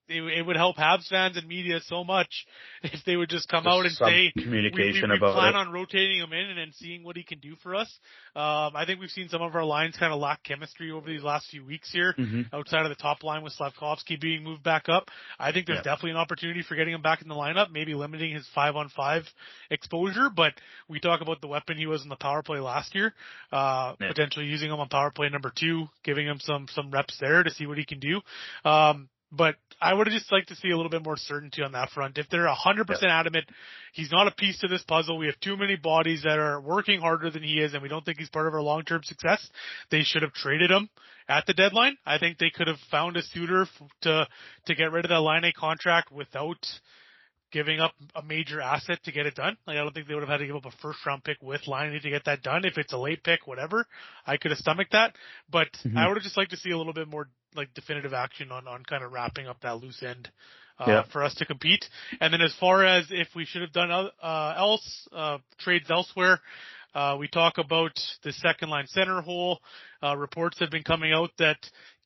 it would help Habs fans and media so much if they would just come out and say communication we about plan it. on rotating him in and then seeing what he can do for us. I think we've seen some of our lines kind of lack chemistry over these last few weeks here, outside of the top line with Slavkovsky being moved back up. I think there's definitely an opportunity for getting him back in the lineup, maybe limiting his 5-on-5 exposure, but we talk about the weapon he was in the power play last year, potentially using him on power play number 2, giving him some reps there to see what he can do. But I would have just liked to see a little bit more certainty on that front. If they're 100% adamant, he's not a piece to this puzzle. We have too many bodies that are working harder than he is, and we don't think he's part of our long-term success. They should have traded him at the deadline. I think they could have found a suitor to get rid of that Laine contract without giving up a major asset to get it done. I don't think they would have had to give up a first-round pick with Laine to get that done. If it's a late pick, whatever, I could have stomached that. But I would have just liked to see a little bit more definitive action on kind of wrapping up that loose end for us to compete. And then as far as if we should have done trades elsewhere, we talk about the second line center hole. Reports have been coming out that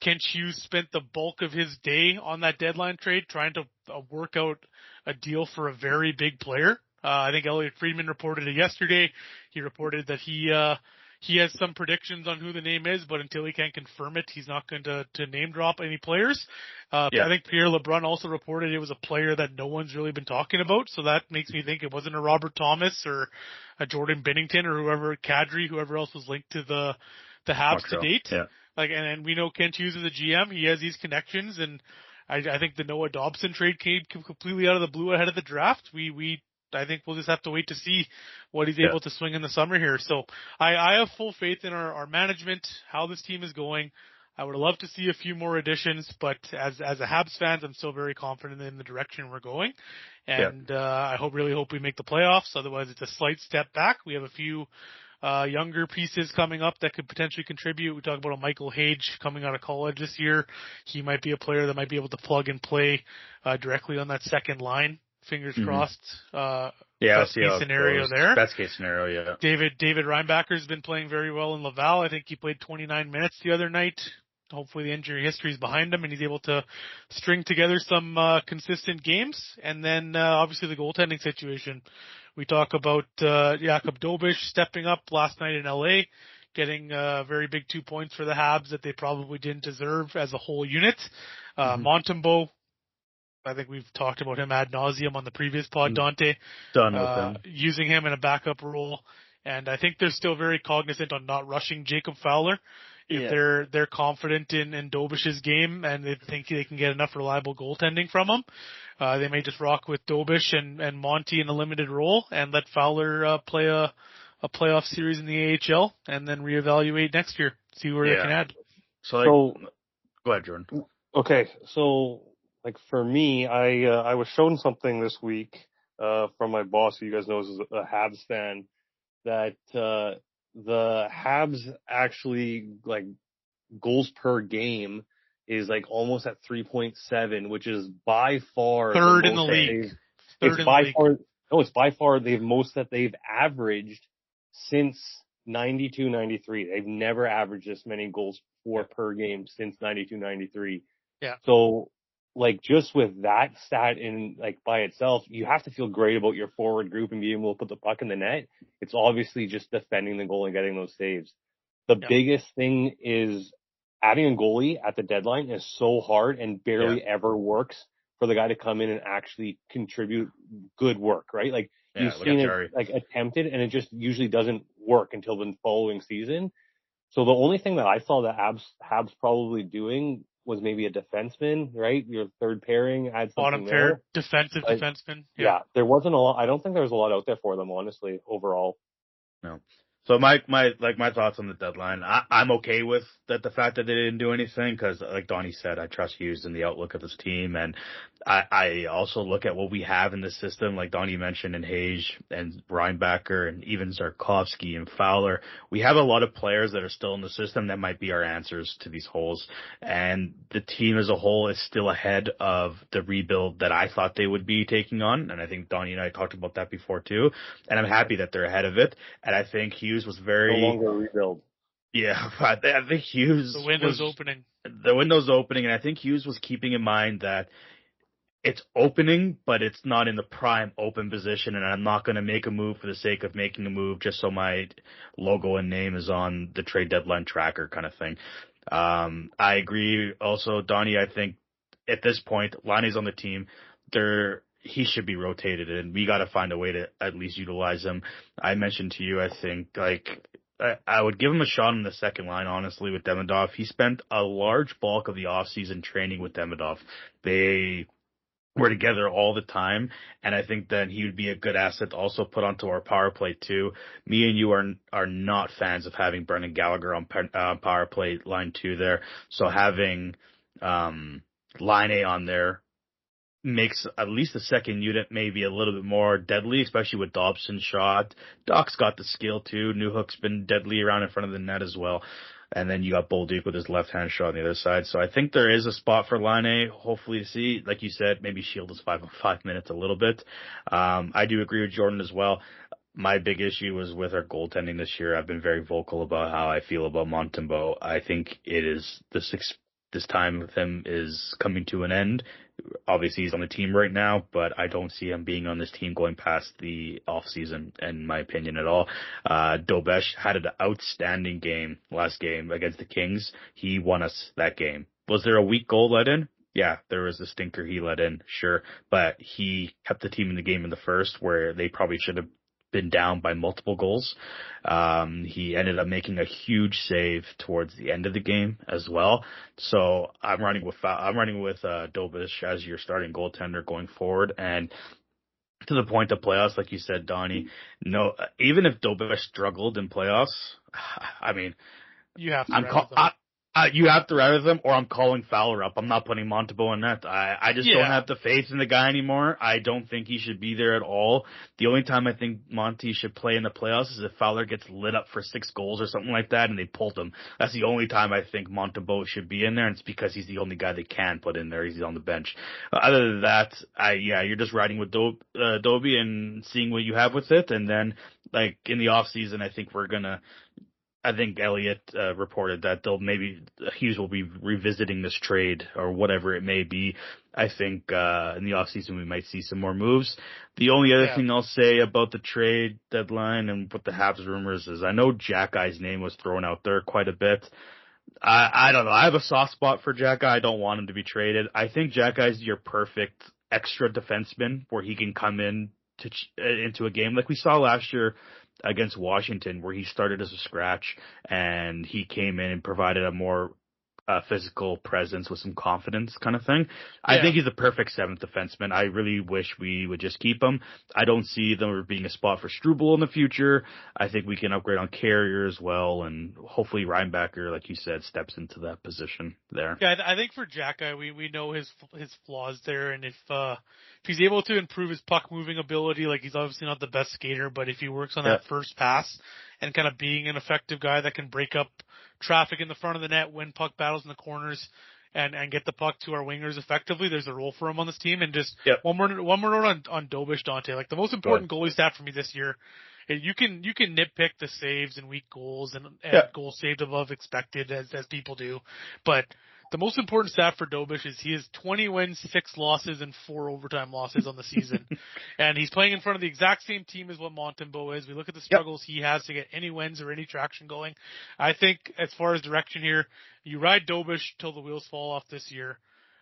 Kent Hughes spent the bulk of his day on that deadline trade trying to work out a deal for a very big player. I think Elliot Friedman reported it yesterday. He reported that he has some predictions on who the name is, but until he can confirm it, he's not going to name drop any players. I think Pierre LeBrun also reported it was a player that no one's really been talking about, so that makes me think it wasn't a Robert Thomas or a Jordan Binnington or whoever else was linked to the Habs to date. Yeah. And we know Kent Hughes is a GM. He has these connections, and I think the Noah Dobson trade came completely out of the blue ahead of the draft. I think we'll just have to wait to see what he's able to swing in the summer here. So I have full faith in our management, how this team is going. I would love to see a few more additions, but as a Habs fans, I'm still very confident in the direction we're going. And I really hope we make the playoffs. Otherwise, it's a slight step back. We have a few younger pieces coming up that could potentially contribute. We talk about a Michael Hage coming out of college this year. He might be a player that might be able to plug and play directly on that second line. Fingers crossed. Best case scenario there. Best case scenario, yeah. David Reinbacher's been playing very well in Laval. I think he played 29 minutes the other night. Hopefully the injury history is behind him and he's able to string together some consistent games. And then obviously the goaltending situation. We talk about Jakub Dobiš stepping up last night in LA, getting very big 2 points for the Habs that they probably didn't deserve as a whole unit. Montembeault, I think we've talked about him ad nauseum on the previous pod, Dante. Done with him. Using him in a backup role. And I think they're still very cognizant on not rushing Jacob Fowler. If they're confident in Dobiš's game and they think they can get enough reliable goaltending from him, they may just rock with Dobiš and Monty in a limited role and let Fowler play a playoff series in the AHL and then reevaluate next year, see where they can add. So go ahead, Jordan. Okay, so like for me, I was shown something this week from my boss, who you guys know is a Habs fan, that the Habs actually, like, goals per game is like almost at 3.7, which is by far third in the league. It's by far the most that they've averaged since 92-93. They've never averaged this many goals per game since 92-93. Yeah. So, like, just with that stat in, like, by itself, you have to feel great about your forward group and being able to put the puck in the net. It's obviously just defending the goal and getting those saves. The biggest thing is adding a goalie at the deadline is so hard and barely ever works for the guy to come in and actually contribute good work, right? Like, you've seen it, like, attempted, and it just usually doesn't work until the following season. So the only thing that I saw the Habs probably doing was maybe a defenseman, right? Your third pairing, add something bottom pair, defensive defenseman. Yeah, there wasn't a lot. I don't think there was a lot out there for them, honestly, overall. No. So my thoughts on the deadline, I'm okay with the fact that they didn't do anything because, like Donnie said, I trust Hughes in the outlook of this team, and I also look at what we have in the system, like Donnie mentioned, in Hage and Reinbacher and even Zarkovsky and Fowler. We have a lot of players that are still in the system that might be our answers to these holes, and the team as a whole is still ahead of the rebuild that I thought they would be taking on, and I think Donnie and I talked about that before too, and I'm happy that they're ahead of it, and I think Hughes was very... No longer a rebuild. Yeah, I think Hughes... The window's opening. The window's opening, and I think Hughes was keeping in mind that it's opening, but it's not in the prime open position, and I'm not going to make a move for the sake of making a move just so my logo and name is on the trade deadline tracker kind of thing. I agree also, Donnie, I think at this point, Laine's on the team. He should be rotated, and we got to find a way to at least utilize him. I mentioned to you, I think, like, I would give him a shot in the second line, honestly, with Demidov. He spent a large bulk of the offseason training with Demidov. They were together all the time, and I think that he would be a good asset to also put onto our power play, too. Me and you are not fans of having Brendan Gallagher on power play line 2 there, so having Laine on there makes at least the second unit maybe a little bit more deadly, especially with Dobson's shot. Doc's got the skill too. Newhook's been deadly around in front of the net as well. And then you got Bolduc with his left-hand shot on the other side. So I think there is a spot for Laine, hopefully to see. Like you said, maybe shield his 5-on-5 minutes a little bit. I do agree with Jordan as well. My big issue was with our goaltending this year. I've been very vocal about how I feel about Montembeault. I think it is this time with him is coming to an end. Obviously, he's on the team right now, but I don't see him being on this team going past the off-season, in my opinion, at all. Dobiš had an outstanding game last game against the Kings. He won us that game. Was there a weak goal let in? Yeah, there was a stinker he let in, sure. But he kept the team in the game in the first, where they probably should have been down by multiple goals. He ended up making a huge save towards the end of the game as well. So I'm running with Dobiš as your starting goaltender going forward. And to the point of playoffs, like you said, Donnie, no, even if Dobiš struggled in playoffs, I mean, you have to You have to ride with him, or I'm calling Fowler up. I'm not putting Montembeault in net. I just don't have the faith in the guy anymore. I don't think he should be there at all. The only time I think Monty should play in the playoffs is if Fowler gets lit up for 6 goals or something like that, and they pulled him. That's the only time I think Montembeault should be in there, and it's because he's the only guy they can put in there. He's on the bench. Other than that, you're just riding with Dobie and seeing what you have with it, and then like in the off season, I think Elliott reported that Hughes will be revisiting this trade or whatever it may be. I think in the offseason we might see some more moves. The only other thing I'll say about the trade deadline and what the Habs rumors is I know Jack Guy's name was thrown out there quite a bit. I don't know. I have a soft spot for Jack Guy. I don't want him to be traded. I think Jack Guy's your perfect extra defenseman where he can come in into a game like we saw last year against Washington, where he started as a scratch and he came in and provided a more physical presence with some confidence kind of thing. I think he's the perfect 7th defenseman. I really wish we would just keep him. I don't see there being a spot for Struble in the future. I think we can upgrade on Carrier as well, and hopefully Reinbacher, like you said, steps into that position there. Yeah, I think for Jack Guy, we know his flaws there, and if he's able to improve his puck moving ability, like he's obviously not the best skater, but if he works on that first pass and kind of being an effective guy that can break up traffic in the front of the net, win puck battles in the corners, and get the puck to our wingers effectively, there's a role for him on this team. And just one more note on Dobish, Dante. Like the most important goalie stat for me this year, you can nitpick the saves and weak goals and goals saved above expected as people do, but the most important stat for Dobish is he has 20 wins, 6 losses, and 4 overtime losses on the season. And he's playing in front of the exact same team as what Montembeault is. We look at the struggles he has to get any wins or any traction going. I think as far as direction here, you ride Dobish till the wheels fall off this year.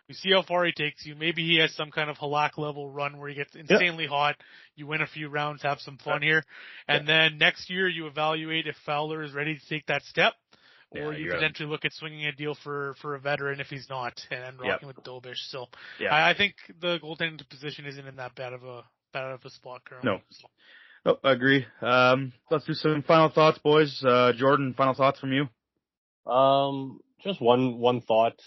You see how far he takes you. Maybe he has some kind of Halak level run where he gets insanely hot. You win a few rounds, have some fun here. And then next year you evaluate if Fowler is ready to take that step. Or you potentially look at swinging a deal for a veteran if he's not, and rocking with Dobish. So I think the goaltending position isn't in that bad of a spot currently. No, I agree. Let's do some final thoughts, boys. Jordan, final thoughts from you? Just one thought.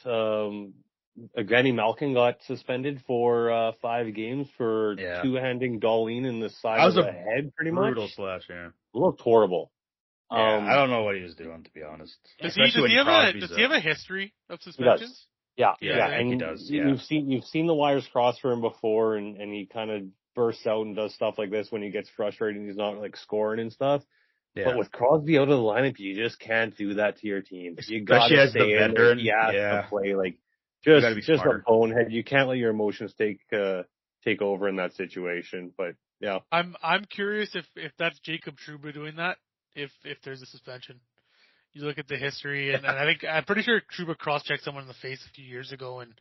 Evgeny Malkin got suspended for 5 games for two-handing Dahlin in the side of the head, pretty much. Brutal slash, It looked horrible. I don't know what he was doing, to be honest. Does he have a history of suspensions? Yeah, and he does. You've seen the wires cross for him before, and he kind of bursts out and does stuff like this when he gets frustrated and he's not like scoring and stuff. Yeah. But with Crosby out of the lineup, you just can't do that to your team. You got to stay in there. He has to play like just a bonehead. You can't let your emotions take over in that situation. But yeah, I'm curious if that's Jacob Trouba doing that. If there's a suspension, you look at the history, and I'm pretty sure Trouba cross-checked someone in the face a few years ago and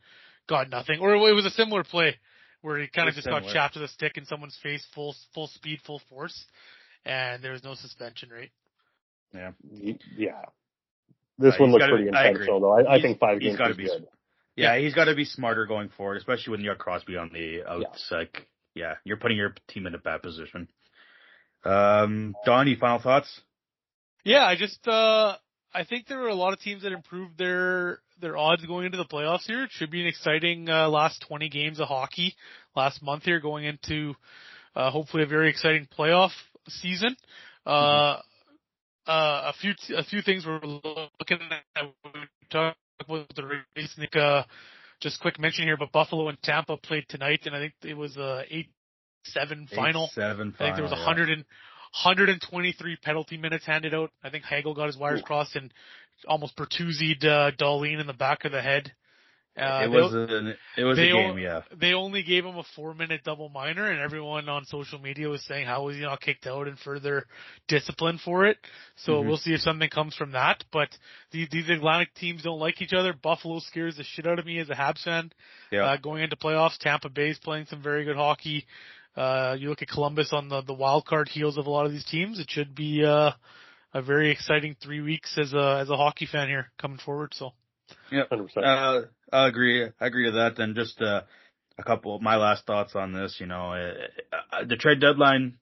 got nothing, or it was a similar play where he kind of just got chapped with a stick in someone's face, full speed, full force, and there was no suspension, right? Yeah. This one looks pretty intense, though. I think 5 games is good. Yeah, he's got to be smarter going forward, especially when you got Crosby on the outs. You're putting your team in a bad position. Don, any final thoughts? Yeah, I think there were a lot of teams that improved their odds going into the playoffs here. It should be an exciting last 20 games of hockey last month here, going into hopefully a very exciting playoff season. A few things we're looking at. We talked about the race. I think just quick mention here, but Buffalo and Tampa played tonight, and I think it was 8-7 final. 8-7 final. I think there was 123 penalty minutes handed out. I think Hagel got his wires crossed and almost Bertuzzi'd Dahlin in the back of the head. It was a game, yeah. They only gave him a 4-minute double minor, and everyone on social media was saying how was he not kicked out and further discipline for it. So we'll see if something comes from that. But these Atlantic teams don't like each other. Buffalo scares the shit out of me as a Habs fan. Going into playoffs, Tampa Bay's playing some very good hockey. You look at Columbus on the wild card heels of a lot of these teams. It should be a very exciting 3 weeks as a hockey fan here coming forward. So, yeah, 100%. I agree. I agree to that. And just a couple of my last thoughts on this. The trade deadline,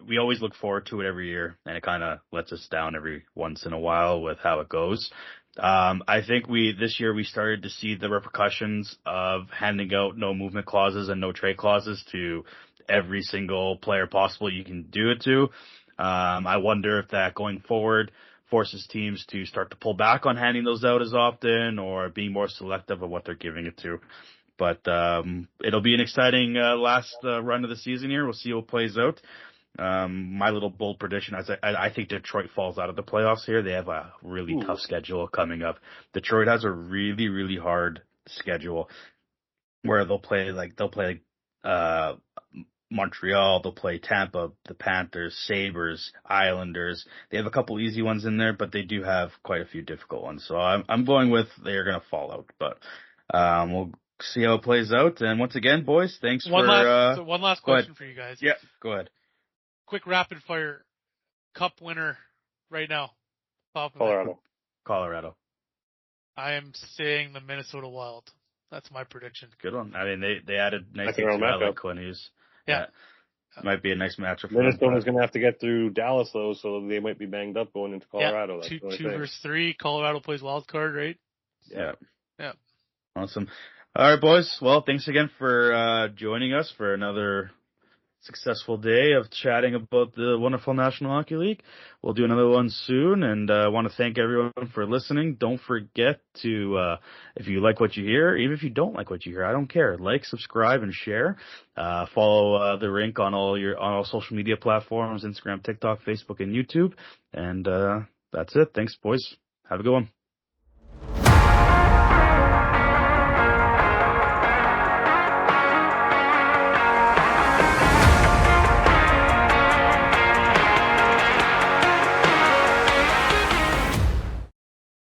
we always look forward to it every year, and it kind of lets us down every once in a while with how it goes. I think this year we started to see the repercussions of handing out no movement clauses and no trade clauses to every single player possible you can do it to. I wonder if that going forward forces teams to start to pull back on handing those out as often or being more selective of what they're giving it to. But it'll be an exciting last run of the season here. We'll see how it plays out. My little bold prediction, I think Detroit falls out of the playoffs here. They have a really tough schedule coming up. Detroit has a really, really hard schedule where they'll play Montreal, they'll play Tampa, the Panthers, Sabres, Islanders. They have a couple easy ones in there, but they do have quite a few difficult ones. So I'm going with they're going to fall out, but we'll see how it plays out. And once again, boys, thanks one last question for you guys. Yeah, go ahead. Quick rapid fire cup winner right now. Colorado. I am saying the Minnesota Wild. That's my prediction. Good one. I mean, they added nice things to Alec when he's might be a nice matchup. Minnesota's going to have to get through Dallas though, so they might be banged up going into Colorado. Yeah, 2 versus 3. Colorado plays wild card, right? Yeah. Yeah. Awesome. All right, boys. Well, thanks again for joining us for another successful day of chatting about the wonderful National Hockey League. We'll do another one soon, and I want to thank everyone for listening. Don't forget to, if you like what you hear, even if you don't like what you hear, I don't care. Like, subscribe, and share. Follow the Rink on all social media platforms, Instagram, TikTok, Facebook, and YouTube. And that's it. Thanks, boys. Have a good one.